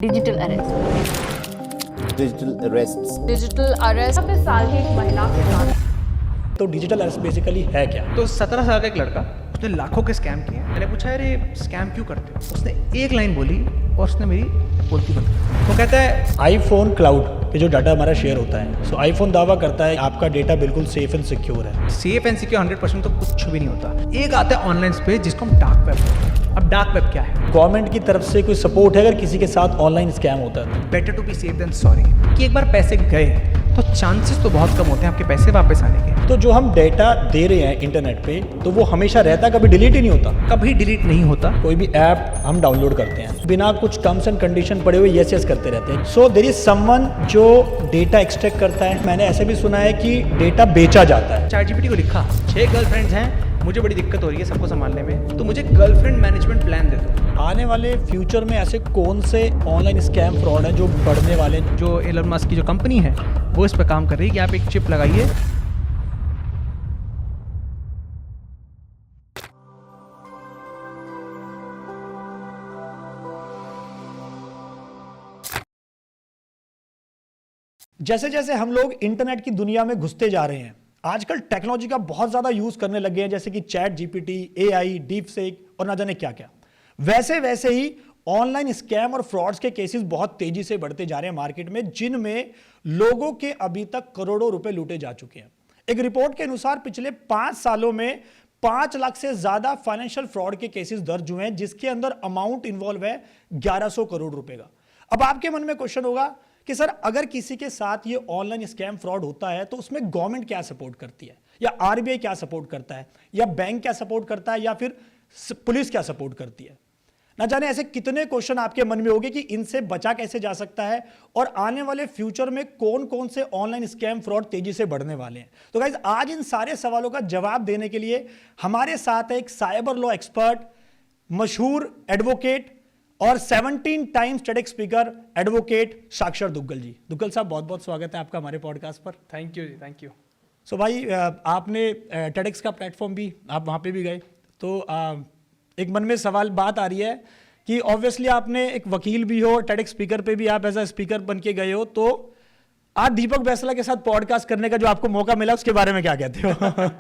Digital arrest digital अरेस्ट्स। Digital arrest पे साल की एक महिला के साथ। तो डिजिटल अरेस्ट बेसिकली है क्या? तो 17 साल का एक लड़का, उसने लाखों के स्कैम किए। मैंने पूछा अरे स्कैम क्यों करते हो? उसने एक लाइन बोली और उसने मेरी बोलती बंद कर दी। वो कहता है आईफोन क्लाउड पे जो डाटा हमारा शेयर होता है, सो आईफोन दावा करता है आपका डेटा बिल्कुल सेफ एंड सिक्योर है। सेफ एंड सिक्योर 100% तो कुछ भी नहीं होता। एक आता है ऑनलाइन स्पेस जिसको हम डार्क वेब बोलते हैं। अब डार्क वेब क्या है? गवर्नमेंट की तरफ से कोई सपोर्ट है अगर किसी के साथ ऑनलाइन स्कैम होता है? Better to be safe than sorry. कि एक बार पैसे गए तो चांसेस तो बहुत कम होते हैं आपके पैसे वापस आने के। तो जो हम डेटा दे रहे हैं इंटरनेट पे, तो वो हमेशा रहता है, कभी डिलीट ही नहीं होता। कभी डिलीट नहीं होता। कोई भी ऐप हम डाउनलोड करते हैं बिना कुछ टर्म्स एंड कंडीशन पड़े हुए यस यस करते रहते हैं। सो देयर इज समवन जो डेटा एक्सट्रैक्ट करता है। मैंने ऐसे भी सुना है कि डेटा बेचा जाता है। ChatGPT को लिखा 6 गर्लफ्रेंड्स हैं, मुझे बड़ी दिक्कत हो रही है सबको संभालने में, तो मुझे गर्लफ्रेंड मैनेजमेंट प्लान दे दो। आने वाले फ्यूचर में ऐसे कौन से ऑनलाइन स्कैम फ्रॉड हैं जो बढ़ने वाले हैं? जो एलन मस्क की जो कंपनी है वो इस पर काम कर रही है कि आप एक चिप लगाइए। जैसे जैसे हम लोग इंटरनेट की दुनिया में घुसते जा रहे हैं, आजकल टेक्नोलॉजी का बहुत ज्यादा यूज करने लगे हैं, जैसे कि चैट जीपीटी, एआई, डीपसेक और ना जाने क्या क्या। वैसे वैसे ही ऑनलाइन स्कैम और फ्रॉड्स के केसेस बहुत तेजी से बढ़ते जा रहे हैं मार्केट में, जिनमें लोगों के अभी तक करोड़ों रुपए लूटे जा चुके हैं। एक रिपोर्ट के अनुसार पिछले 5 सालों में 5 लाख से ज्यादा फाइनेंशियल फ्रॉड के केसेस दर्ज हुए हैं, जिसके अंदर अमाउंट इन्वॉल्व है 1100 करोड़ रुपए का। अब आपके मन में क्वेश्चन होगा कि सर अगर किसी के साथ ये ऑनलाइन स्कैम फ्रॉड होता है तो उसमें गवर्नमेंट क्या सपोर्ट करती है, या आरबीआई क्या सपोर्ट करता है, या बैंक क्या सपोर्ट करता है, या फिर पुलिस क्या सपोर्ट करती है? ना जाने ऐसे कितने क्वेश्चन आपके मन में होंगे कि इनसे बचा कैसे जा सकता है, और आने वाले फ्यूचर में कौन कौन से ऑनलाइन स्कैम फ्रॉड तेजी से बढ़ने वाले हैं। तो गाइस, आज इन सारे सवालों का जवाब देने के लिए हमारे साथ है एक साइबर लॉ एक्सपर्ट, मशहूर एडवोकेट और 17 टाइम्स टेडेक्स स्पीकर एडवोकेट साक्षर दुग्गल जी। दुग्गल साहब, बहुत बहुत स्वागत है आपका हमारे पॉडकास्ट पर। Thank you ji, thank you. So भाई, आपने टेडेक्स का प्लेटफॉर्म भी, आप वहाँ पे भी गए, तो एक मन में सवाल बात आ रही है कि ऑब्वियसली आपने एक वकील भी हो, टेडेक्स स्पीकर पे भी आप एज अ स्पीकर बन के गए हो, तो आज दीपक बैसला के साथ पॉडकास्ट करने का जो आपको मौका मिला उसके बारे में क्या कहते हो?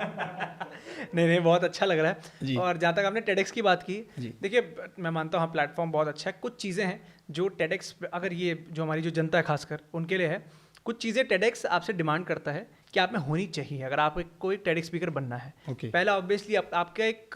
नहीं, बहुत अच्छा लग रहा जी। है। और जहाँ तक आपने टेडेक्स की बात की, जी। देखिए मैं मानता हूँ हाँ, प्लेटफॉर्म बहुत अच्छा है। कुछ चीज़ें हैं जो टेडेक्स, अगर ये जो हमारी जो जनता है खासकर उनके लिए है, कुछ चीज़ें टेडेक्स आपसे डिमांड करता है कि आप में होनी चाहिए अगर आप कोई टेडेक्स स्पीकर बनना है। Okay. पहला ऑब्वियसली आपका एक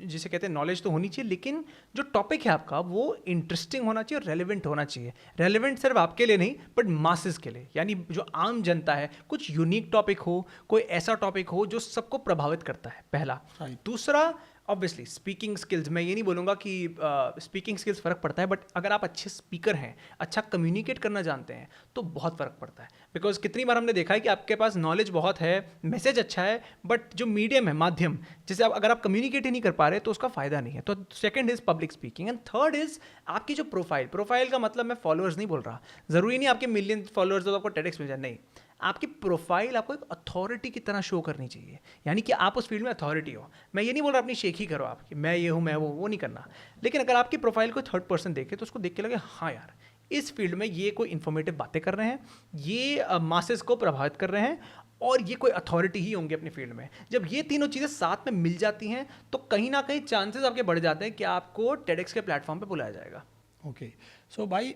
जिसे कहते हैं नॉलेज तो होनी चाहिए, लेकिन जो टॉपिक है आपका वो इंटरेस्टिंग होना चाहिए और रेलिवेंट होना चाहिए। रेलिवेंट सिर्फ आपके लिए नहीं बट मासेस के लिए, यानी जो आम जनता है, कुछ यूनिक टॉपिक हो, कोई ऐसा टॉपिक हो जो सबको प्रभावित करता है, पहला। दूसरा ऑब्वियसली स्पीकिंग स्किल्स। मैं ये नहीं बोलूँगा कि स्पीकिंग स्किल्स फ़र्क पड़ता है, बट अगर आप अच्छे स्पीकर हैं, अच्छा कम्युनिकेट करना जानते हैं, तो बहुत फ़र्क पड़ता है। बिकॉज कितनी बार हमने देखा है कि आपके पास नॉलेज बहुत है, मैसेज अच्छा है, बट जो मीडियम है, माध्यम, जिसे अगर आप कम्युनिकेट ही नहीं कर पा रहे तो उसका फ़ायदा नहीं है। तो second is public speaking, and third is आपकी जो प्रोफाइल का मतलब मैं फॉलोअर्स नहीं बोल रहा, ज़रूरी नहीं आपके मिलियन फॉलोअर्स तो आपको टेडेक्स मिल जाए, नहीं। आपकी प्रोफाइल आपको एक अथॉरिटी की तरह शो करनी चाहिए, यानी कि आप उस फील्ड में अथॉरिटी हो। मैं ये नहीं बोल रहा अपनी शेख ही करो आप कि मैं ये हूँ, मैं वो नहीं करना। लेकिन अगर आपकी प्रोफाइल को थर्ड पर्सन देखे तो उसको देख के लगे हाँ यार, इस फील्ड में ये कोई इन्फॉर्मेटिव बातें कर रहे हैं, ये मासेस को प्रभावित कर रहे हैं, और ये कोई अथॉरिटी ही होंगे अपने फील्ड में। जब ये तीनों चीज़ें साथ में मिल जाती हैं तो कहीं ना कहीं चांसेस आपके बढ़ जाते हैं कि आपको टेडेक्स के प्लेटफॉर्म पर बुलाया जाएगा। ओके, सो भाई,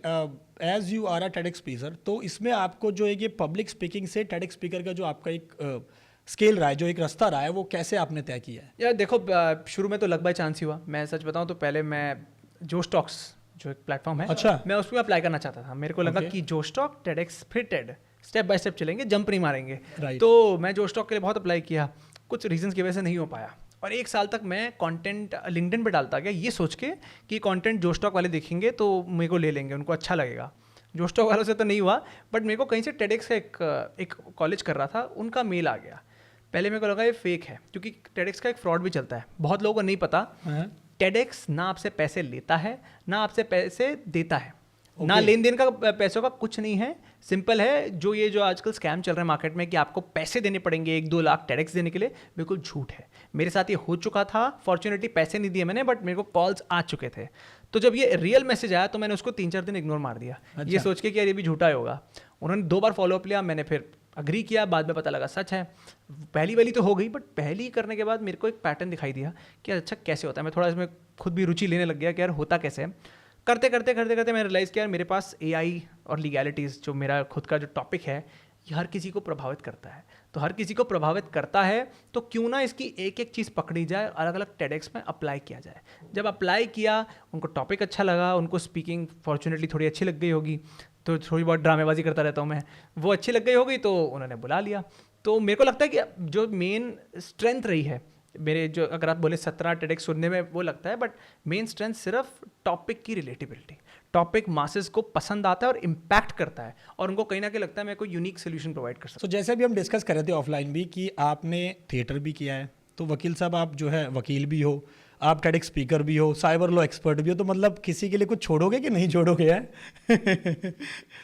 as you are a TEDx speaker, तो इसमें आपको जो है ये पब्लिक स्पीकिंग से टेडेक्स स्पीकर का जो आपका एक स्केल रहा है, जो एक रास्ता रहा है, वो कैसे आपने तय किया है? यार देखो, शुरू में तो लग बाय चांस ही हुआ। मैं सच बताऊं तो पहले मैं जोश टॉक्स जो एक प्लेटफॉर्म है, अच्छा, मैं उसमें अप्लाई करना चाहता था। मेरे को लगा Okay. कि जोश टॉक, टेडेक्स, फिर टेड, स्टेप बाय स्टेप चलेंगे, जंप नहीं मारेंगे। Right. तो मैं जोश टॉक के लिए बहुत अप्लाई किया, कुछ रीजंस की वजह से नहीं हो पाया, और 1 साल तक मैं कंटेंट लिंक्डइन पे डालता गया, ये सोच के कि कंटेंट जोश टॉक वाले देखेंगे तो मेरे को ले लेंगे, उनको अच्छा लगेगा। जोश टॉक वालों से तो नहीं हुआ, बट मेरे को कहीं से टेडेक्स का एक कॉलेज कर रहा था, उनका मेल आ गया। पहले मेरे को लगा ये फेक है, क्योंकि टेडेक्स का एक फ्रॉड भी चलता है, बहुत लोगों को नहीं पता। टेडेक्स ना आपसे पैसे लेता है ना आपसे पैसे देता है, ना लेन देन का, पैसों का कुछ नहीं है। सिंपल है, जो आजकल स्कैम चल रहा है मार्केट में कि आपको पैसे देने पड़ेंगे 1-2 लाख टेडेक्स देने के लिए, बिल्कुल झूठ है। मेरे साथ ये हो चुका था, फॉर्चुनेटली पैसे नहीं दिए मैंने, बट मेरे को कॉल्स आ चुके थे। तो जब ये रियल मैसेज आया तो मैंने उसको 3-4 दिन इग्नोर मार दिया, ये सोच के कि यार ये भी झूठा ही होगा। उन्होंने 2 बार फॉलोअप लिया, मैंने फिर अग्री किया, बाद में पता लगा सच है। पहली वाली तो हो गई, बट पहली करने के बाद मेरे को एक पैटर्न दिखाई दिया कि अच्छा कैसे होता है। मैं थोड़ा इसमें खुद भी रुचि लेने लग गया कि यार होता कैसे है। करते करते मैंने रियलाइज़ किया यार मेरे पास AI और लीगैलिटीज़ जो मेरा खुद का जो टॉपिक है ये हर किसी को प्रभावित करता है। तो हर किसी को प्रभावित करता है तो क्यों ना इसकी एक एक चीज़ पकड़ी जाए, अलग अलग TEDx में अप्लाई किया जाए। जब अप्लाई किया, उनको टॉपिक अच्छा लगा, उनको स्पीकिंग फॉर्चुनेटली थोड़ी अच्छी लग गई होगी, तो थोड़ी बहुत ड्रामेबाजी करता रहता हूँ मैं, वो अच्छी लग गई होगी तो उन्होंने बुला लिया। तो मेरे को लगता है कि जो मेन स्ट्रेंथ रही है मेरे, जो अगर आप बोले 17 TEDx सुनने में वो लगता है, बट मेन स्ट्रेंथ सिर्फ टॉपिक की रिलेटिबिलिटी। टॉपिक मासेस को पसंद आता है और इम्पैक्ट करता है, और उनको कहीं ना कहीं लगता है मैं कोई यूनिक सोल्यूशन प्रोवाइड कर सकता तो जैसे भी हम डिस्कस कर रहे थे ऑफलाइन भी कि आपने थिएटर भी किया है, तो वकील साहब आप जो है वकील भी हो, आप TEDx स्पीकर भी हो, साइबर लॉ एक्सपर्ट भी हो, तो मतलब किसी के लिए कुछ छोड़ोगे कि नहीं छोड़ोगे है?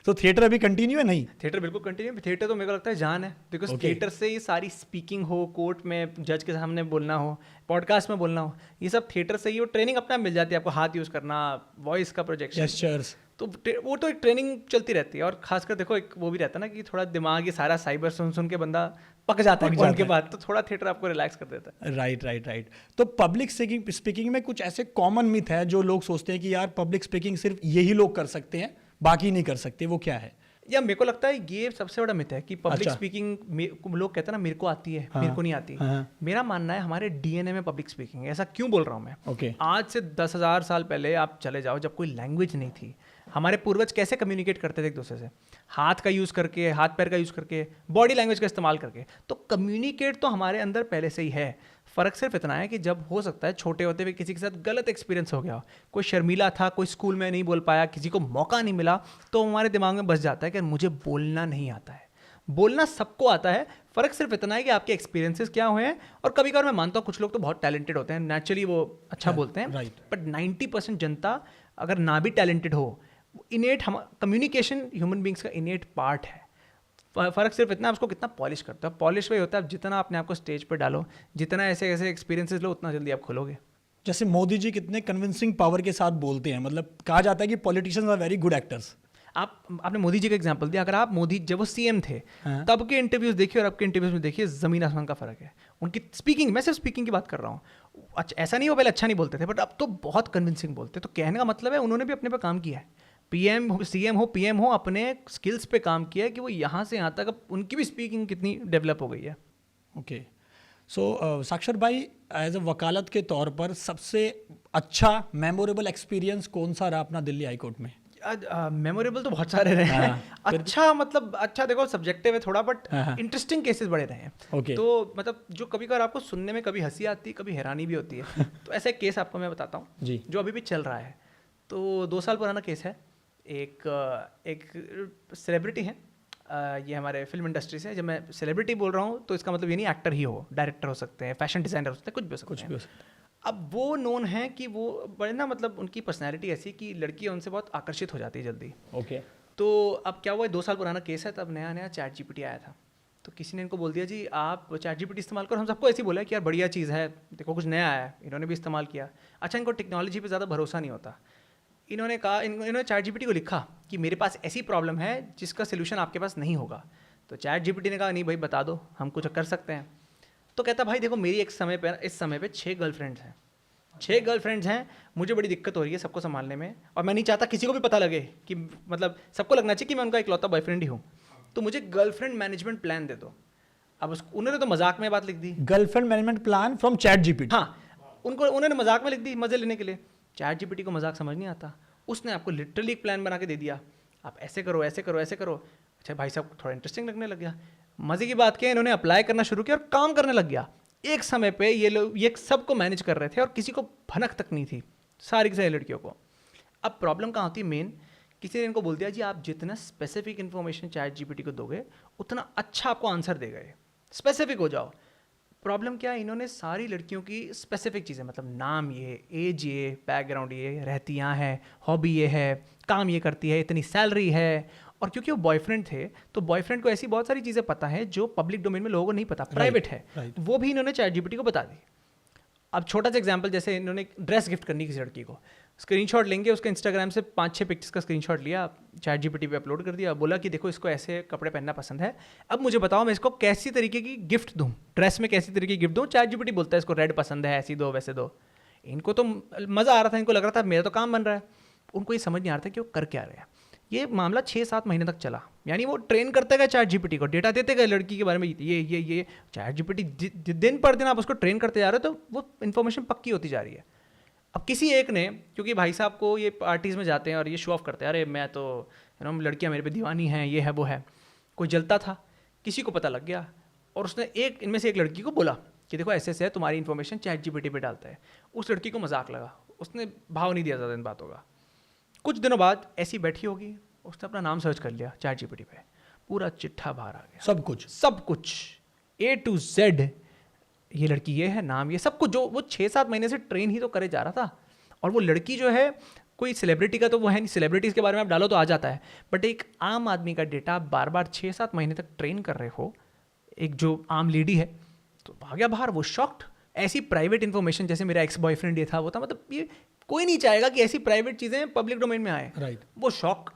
तो थिएटर अभी कंटिन्यू है? नहीं, थिएटर बिल्कुल कंटिन्यू। थिएटर तो मेरे को लगता है जान है, बिकॉज थिएटर से ये सारी स्पीकिंग हो, कोर्ट में जज के सामने बोलना हो, पॉडकास्ट में बोलना हो, ये सब थिएटर से ही वो ट्रेनिंग अपना मिल जाती है आपको, हाथ यूज़ करना, वॉइस का प्रोजेक्शन, जेस्चर्स, तो वो तो एक ट्रेनिंग चलती रहती है। और खासकर देखो एक वो भी रहता है ना कि थोड़ा दिमाग ये सारा साइबर सुन के बंदा पक जाता है पॉइंट के बाद, तो थोड़ा थिएटर आपको रिलैक्स कर देता है। राइट। तो पब्लिक स्पीकिंग में कुछ ऐसे कॉमन मिथ है जो लोग सोचते हैं कि यार पब्लिक स्पीकिंग सिर्फ यही लोग कर सकते हैं, बाकी नहीं कर सकते, वो क्या है? या मेरे को लगता है ये सबसे बड़ा मिथ है कि पब्लिक स्पीकिंग लोग कहते हैं ना मेरे को आती है, मेरे को नहीं आती। मेरा मानना है हमारे DNA में पब्लिक स्पीकिंग है। ऐसा क्यों बोल रहा हूँ मैं? आज से 10,000 साल पहले आप चले जाओ, जब कोई लैंग्वेज नहीं थी, हमारे पूर्वज कैसे कम्युनिकेट करते थे एक दूसरे से? हाथ का यूज़ करके, हाथ पैर का यूज़ करके, बॉडी लैंग्वेज का इस्तेमाल करके। तो कम्युनिकेट तो हमारे अंदर पहले से ही है। फ़र्क सिर्फ इतना है कि जब हो सकता है छोटे होते हुए किसी के साथ गलत एक्सपीरियंस हो गया, कोई शर्मीला था, कोई स्कूल में नहीं बोल पाया, किसी को मौका नहीं मिला, तो हमारे दिमाग में बस जाता है कि मुझे बोलना नहीं आता है। बोलना सबको आता है, फ़र्क सिर्फ इतना है कि आपके एक्सपीरियंसेस क्या हुए हैं। और कभी कभार मैं मानता हूँ कुछ लोग तो बहुत टैलेंटेड होते हैं, नेचुरली वो अच्छा बोलते हैं, बट 90% जनता अगर ना भी टैलेंटेड हो, इनेट हम कम्युनिकेशन ह्यूमन बींग्स का इनेट पार्ट है। फ़र्क सिर्फ इतना उसको कितना पॉलिश करता है। पॉलिश वही होता है, जितना अपने आप को स्टेज पर डालो, जितना ऐसे ऐसे एक्सपीरियंसेस लो, उतना जल्दी आप खोलोगे। जैसे मोदी जी कितने कन्विंसिंग पावर के साथ बोलते हैं, मतलब कहा जाता है कि politicians are very good actors. आपने मोदी जी का एग्जांपल दिया, अगर आप मोदी जब वो CM थे तब के इंटरव्यूज देखिए और अब के इंटरव्यूज में देखिए, ज़मीन आसमान का फ़र्क है। उनकी स्पीकिंग, मैं सिर्फ स्पीकिंग की बात कर रहा हूँ, अच्छा ऐसा नहीं हो पहले अच्छा नहीं बोलते थे, बट अब तो बहुत कन्विंसिंग बोलते। तो कहने का मतलब है उन्होंने भी अपने पे काम किया है। CM हो, अपने स्किल्स पे काम किया है कि वो यहाँ से यहाँ तक अब उनकी भी स्पीकिंग कितनी डेवलप हो गई है। ओके, सो साक्षर भाई, एज अ वकालत के तौर पर सबसे अच्छा मेमोरेबल एक्सपीरियंस कौन सा रहा अपना दिल्ली हाई कोर्ट में? मेमोरेबल तो बहुत सारे रहे हैं। अच्छा मतलब अच्छा देखो सब्जेक्टिव है थोड़ा, बट इंटरेस्टिंग केसेस बड़े रहे हैं। तो मतलब जो कभी कभार आपको सुनने में कभी हंसी आती है, कभी हैरानी भी होती है। तो ऐसा एक केस आपको मैं बताता हूँ जो अभी भी चल रहा है। तो 2 साल पुराना केस है। एक सेलिब्रिटी है, ये हमारे फिल्म इंडस्ट्री से। जब मैं सेलिब्रिटी बोल रहा हूँ तो इसका मतलब ये नहीं एक्टर ही हो, डायरेक्टर हो सकते हैं, फैशन डिज़ाइनर हो सकते हैं, कुछ भी हो सकता है। अब वो नोन है कि वो बड़े ना, मतलब उनकी पर्सनैलिटी ऐसी कि लड़की उनसे बहुत आकर्षित हो जाती है जल्दी। ओके। तो अब क्या हुआ, 2 साल पुराना केस है, तब नया चैट GPT आया था। तो किसी ने इनको बोल दिया जी आप चैट GPT इस्तेमाल करो। हम सबको ऐसे ही बोला कि यार बढ़िया चीज़ है, देखो कुछ नया आया है। इन्होंने भी इस्तेमाल किया। अच्छा, इनको टेक्नोलॉजी पे ज़्यादा भरोसा नहीं होता। इन्होंने कहा, इन्होंने चैट GPT को लिखा कि मेरे पास ऐसी प्रॉब्लम है जिसका सोल्यूशन आपके पास नहीं होगा। तो चैट GPT ने कहा नहीं भाई बता दो, हम कुछ कर सकते हैं। तो कहता भाई देखो मेरी इस समय पे 6 गर्लफ्रेंड्स हैं, 6 गर्लफ्रेंड्स हैं, मुझे बड़ी दिक्कत हो रही है सबको संभालने में, और मैं नहीं चाहता किसी को भी पता लगे कि मतलब सबको लगना चाहिए कि मैं उनका इकलौता बॉयफ्रेंड ही हूँ। तो मुझे गर्लफ्रेंड मैनेजमेंट प्लान दे दो। अब उन्होंने तो मजाक में बात लिख दी, girlfriend management plan from chat GPT। हाँ, उन्होंने मजाक में लिख दी मजे लेने के लिए। चैट GPT को मजाक समझ नहीं आता, उसने आपको लिटरली एक प्लान बना के दे दिया, आप ऐसे करो ऐसे करो ऐसे करो। अच्छा भाई साहब थोड़ा इंटरेस्टिंग लगने लग गया। मज़े की बात क्या है, इन्होंने अप्लाई करना शुरू किया और काम करने लग गया। एक समय पे ये लोग ये सबको मैनेज कर रहे थे और किसी को भनक तक नहीं थी, सारी की सारी लड़कियों को। अब प्रॉब्लम कहाँ होती है मेन, किसी ने इनको बोल दिया जी आप जितना स्पेसिफिक इन्फॉर्मेशन चैट GPT को दोगे उतना अच्छा आपको आंसर देगा, ये स्पेसिफिक हो जाओ। प्रॉब्लम क्या है, इन्होंने सारी लड़कियों की स्पेसिफिक चीज़ें, मतलब नाम ये, एज ये, बैकग्राउंड ये, रहती यहाँ है, हॉबी ये है, काम ये करती है, इतनी सैलरी है। और क्योंकि वो बॉयफ्रेंड थे तो बॉयफ्रेंड को ऐसी बहुत सारी चीज़ें पता है जो पब्लिक डोमेन में लोगों को नहीं पता, प्राइवेट है, वो भी इन्होंने चैट GPT को बता दी। अब छोटा सा एग्जांपल, जैसे इन्होंने ड्रेस गिफ्ट करनी किसी लड़की को, स्क्रीनशॉट लेंगे, उसका इंस्टाग्राम से 5-6 पिक्चर्स का स्क्रीनशॉट लिया, चैट जीपीटी पे अपलोड कर दिया, बोला कि देखो इसको ऐसे कपड़े पहनना पसंद है, अब मुझे बताओ मैं इसको कैसी तरीके की गिफ्ट दूँ, ड्रेस में कैसी तरीके की गिफ्ट दूँ। चैट जीपीटी बोलता है इसको रेड पसंद है, ऐसी दो वैसे दो। इनको तो मज़ा आ रहा था, इनको लग रहा था मेरा तो काम बन रहा है, उनको ये समझ नहीं आ रहा था कि वो कर क्या रहे हैं। ये मामला 6-7 महीने तक चला, यानी वो ट्रेन करते गए चैट जीपीटी को, डेटा देते गए लड़की के बारे में, ये चैट जीपीटी दिन पर दिन आप उसको ट्रेन करते जा रहे हो तो वो इन्फॉर्मेशन पक्की होती जा रही है। अब किसी एक ने, क्योंकि भाई साहब को ये पार्टीज़ में जाते हैं और ये शो ऑफ करते हैं, अरे मैं तो लड़कियां मेरे पे दीवानी हैं, ये है वो है, कोई जलता था, किसी को पता लग गया और उसने इनमें से एक लड़की को बोला कि देखो ऐसे ऐसे है, तुम्हारी इन्फॉर्मेशन चैट जीपीटी पे डालता है। उस लड़की को मजाक लगा, उसने भाव नहीं दिया ज़्यादा इन बातों का। कुछ दिनों बाद ऐसी बैठी होगी, उसने अपना नाम सर्च कर लिया चैट जीपीटी पे, पूरा चिट्ठा बाहर आ गया, सब कुछ A to Z, ये लड़की ये है, नाम ये, सब कुछ जो वो 6-7 महीने से ट्रेन ही तो करे जा रहा था। और वो लड़की जो है कोई सेलिब्रिटी का तो वो है नहीं, सेलिब्रिटीज़ के बारे में आप डालो तो आ जाता है, बट एक आम आदमी का डेटा आप बार बार 6-7 महीने तक ट्रेन कर रहे हो, एक जो आम लेडी है, तो आ गया बाहर। वो शॉक्ड, ऐसी प्राइवेट इन्फॉर्मेशन, जैसे मेरा एक्स बॉयफ्रेंड ये था वो था, मतलब ये कोई नहीं चाहेगा कि ऐसी प्राइवेट चीज़ें पब्लिक डोमेन में आए, राइट। वो शॉक।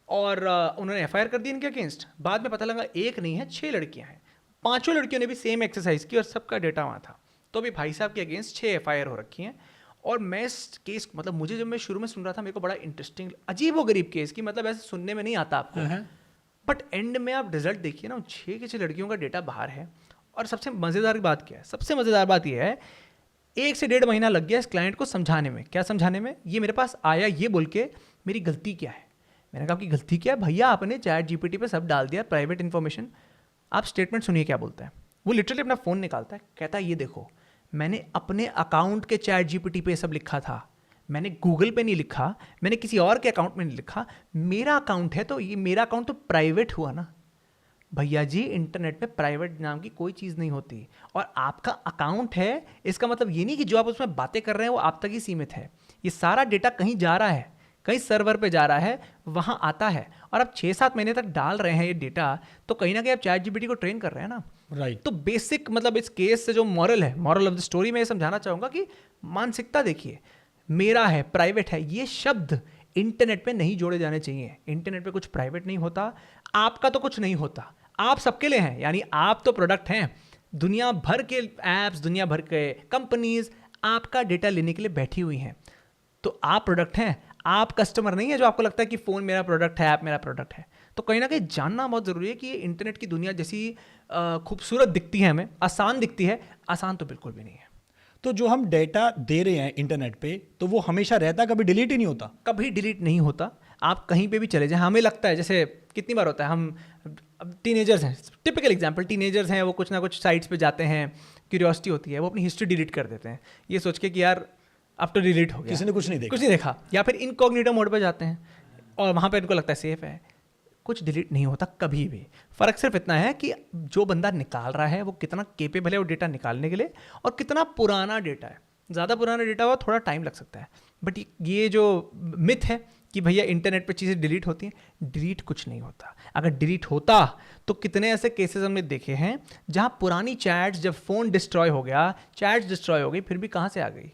और उन्होंने FIR कर दी इनके अगेंस्ट। बाद में पता लगा एक नहीं है 6 लड़कियां हैं, 5 लड़कियों ने भी सेम एक्सरसाइज की और सबका डेटा वहाँ था। तो अभी भाई साहब के अगेंस्ट 6 FIR हो रखी हैं। और मैं इस केस, मतलब मुझे जब मैं शुरू में सुन रहा था मेरे को बड़ा इंटरेस्टिंग, अजीब व गरीब केस की, मतलब ऐसे सुनने में नहीं आता आपको, बट एंड में आप रिजल्ट देखिए ना, 6 की 6 लड़कियों का डेटा बाहर है। और सबसे मज़ेदार बात क्या है, सबसे मज़ेदार बात यह है 1 से 1.5 महीना लग गया इस क्लाइंट को समझाने में। क्या समझाने में? ये मेरे पास आया ये बोल के मेरी गलती क्या है। मैंने कहा आपकी गलती क्या है? भैया आपने चैट जीपीटी पे सब डाल दिया, प्राइवेट इन्फॉर्मेशन। आप स्टेटमेंट सुनिए क्या बोलता है। वो लिटरली अपना फ़ोन निकालता है, कहता है ये देखो मैंने अपने अकाउंट के चैट जीपीटी पे सब लिखा था, मैंने गूगल पे नहीं लिखा, मैंने किसी और के अकाउंट में नहीं लिखा, मेरा अकाउंट है तो ये मेरा अकाउंट तो प्राइवेट हुआ ना। भैया जी इंटरनेट पे प्राइवेट नाम की कोई चीज़ नहीं होती, और आपका अकाउंट है इसका मतलब ये नहीं कि जो आप उसमें बातें कर रहे हैं वो आप तक ही सीमित है। ये सारा डेटा कहीं जा रहा है, कहीं सर्वर पे जा रहा है, वहाँ आता है, और आप 6-7 महीने तक डाल रहे हैं ये डेटा, तो कहीं ना कहीं आप चैट जीपीटी को ट्रेन कर रहे हैं ना। राइट। तो बेसिक मतलब इस केस से जो मॉरल है, मॉरल ऑफ द स्टोरी में ये समझाना चाहूँगा कि मानसिकता देखिए, मेरा है, प्राइवेट है, ये शब्द इंटरनेट पे नहीं जोड़े जाने चाहिए। इंटरनेट पे कुछ प्राइवेट नहीं होता, आपका तो कुछ नहीं होता, आप सबके लिए हैं, यानी आप तो प्रोडक्ट हैं। दुनिया भर के ऐप्स, दुनिया भर के कंपनीज आपका डेटा लेने के लिए बैठी हुई हैं, तो आप प्रोडक्ट हैं, आप कस्टमर नहीं है जो आपको लगता है कि फ़ोन मेरा प्रोडक्ट है, ऐप मेरा प्रोडक्ट है। तो कहीं ना कहीं जानना बहुत ज़रूरी है कि ये इंटरनेट की दुनिया जैसी खूबसूरत दिखती है हमें, आसान दिखती है, आसान तो बिल्कुल भी नहीं है। तो जो हम डेटा दे रहे हैं इंटरनेट पे, तो वो हमेशा रहता, कभी डिलीट ही नहीं होता? कभी डिलीट नहीं होता। आप कहीं पे भी चले जाएं, हमें लगता है, जैसे कितनी बार होता है, हम अब टीनेजर्स हैं, टिपिकल एग्जांपल, टीनेजर्स हैं, वो कुछ ना कुछ साइट्स पे जाते हैं, क्यूरियोसिटी होती है, वो अपनी हिस्ट्री डिलीट कर देते हैं ये सोच के कि यार अब तो डिलीट हो गया, किसी ने कुछ नहीं देखा, या फिर इनकॉग्निटो मोड पे जाते हैं और वहाँ पे इनको लगता है सेफ है। कुछ डिलीट नहीं होता कभी भी। फ़र्क सिर्फ इतना है कि जो बंदा निकाल रहा है वो कितना केपेबल है वो डेटा निकालने के लिए, और कितना पुराना डेटा है। ज़्यादा पुराना डेटा हुआ थोड़ा टाइम लग सकता है, बट ये जो मिथ है कि भैया इंटरनेट पे चीज़ें डिलीट होती हैं, डिलीट कुछ नहीं होता। अगर डिलीट होता तो कितने ऐसे केसेस हमने देखे हैं जहाँ पुरानी चैट्स, जब फ़ोन डिस्ट्रॉय हो गया, चैट्स डिस्ट्रॉय हो गई, फिर भी कहाँ से आ गई?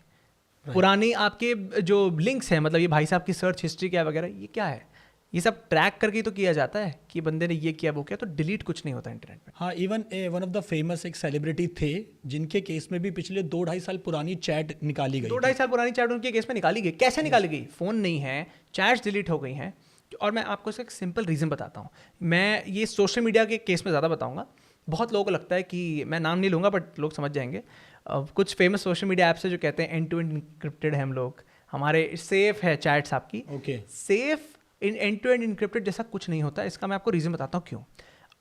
पुरानी आपके जो लिंक्स हैं, मतलब ये भाई साहब की सर्च हिस्ट्री क्या वगैरह, ये क्या है? ये सब ट्रैक करके तो किया जाता है कि बंदे ने ये किया वो किया, तो डिलीट कुछ नहीं होता इंटरनेट पे। हाँ, even one of the famous एक सेलिब्रिटी थे जिनके केस में भी पिछले 2-2.5 साल पुरानी चैट निकाली गई। 2-2.5 साल पुरानी चैट उनके केस में निकाली गई। कैसे निकाली गई? फ़ोन नहीं है, चैट्स डिलीट हो गई हैं। और मैं आपको इसका एक सिंपल रीज़न बताता हूँ। मैं ये सोशल मीडिया के केस में ज़्यादा बताऊँगा। बहुत लोगों को लगता है कि, मैं नाम नहीं लूँगा बट लोग समझ जाएंगे, कुछ फेमस सोशल मीडिया ऐप्स है जो कहते हैं एंड टू एंड इनक्रिप्टेड है हम लोग, हमारे सेफ है चैट्स आपकी। Okay. Safe in end to end encrypted जैसा कुछ नहीं होता। इसका मैं आपको रीज़न बताता हूँ क्यों।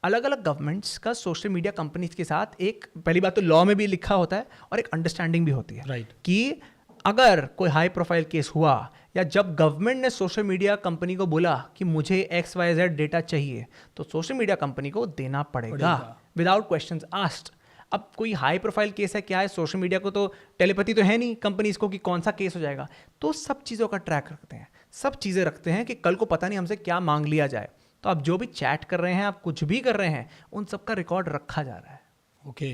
अलग अलग गवर्नमेंट्स का सोशल मीडिया कंपनीज के साथ एक, पहली बात तो लॉ में भी लिखा होता है और एक अंडरस्टैंडिंग भी होती है, राइट, कि अगर कोई हाई प्रोफाइल केस हुआ, या जब गवर्नमेंट ने सोशल मीडिया कंपनी को बोला कि मुझे XYZ डेटा चाहिए, तो सोशल मीडिया कंपनी को देना पड़ेगा विदाउट क्वेश्चंस आस्क्ड। अब कोई हाई प्रोफाइल केस है, क्या है, सोशल मीडिया को तो टेलीपैथी तो है नहीं कंपनीज को कि कौन सा केस हो जाएगा, तो सब चीज़ों का ट्रैक रखते हैं, सब चीज़ें रखते हैं कि कल को पता नहीं हमसे क्या मांग लिया जाए। तो आप जो भी चैट कर रहे हैं, आप कुछ भी कर रहे हैं, उन सब का रिकॉर्ड रखा जा रहा है। ओके।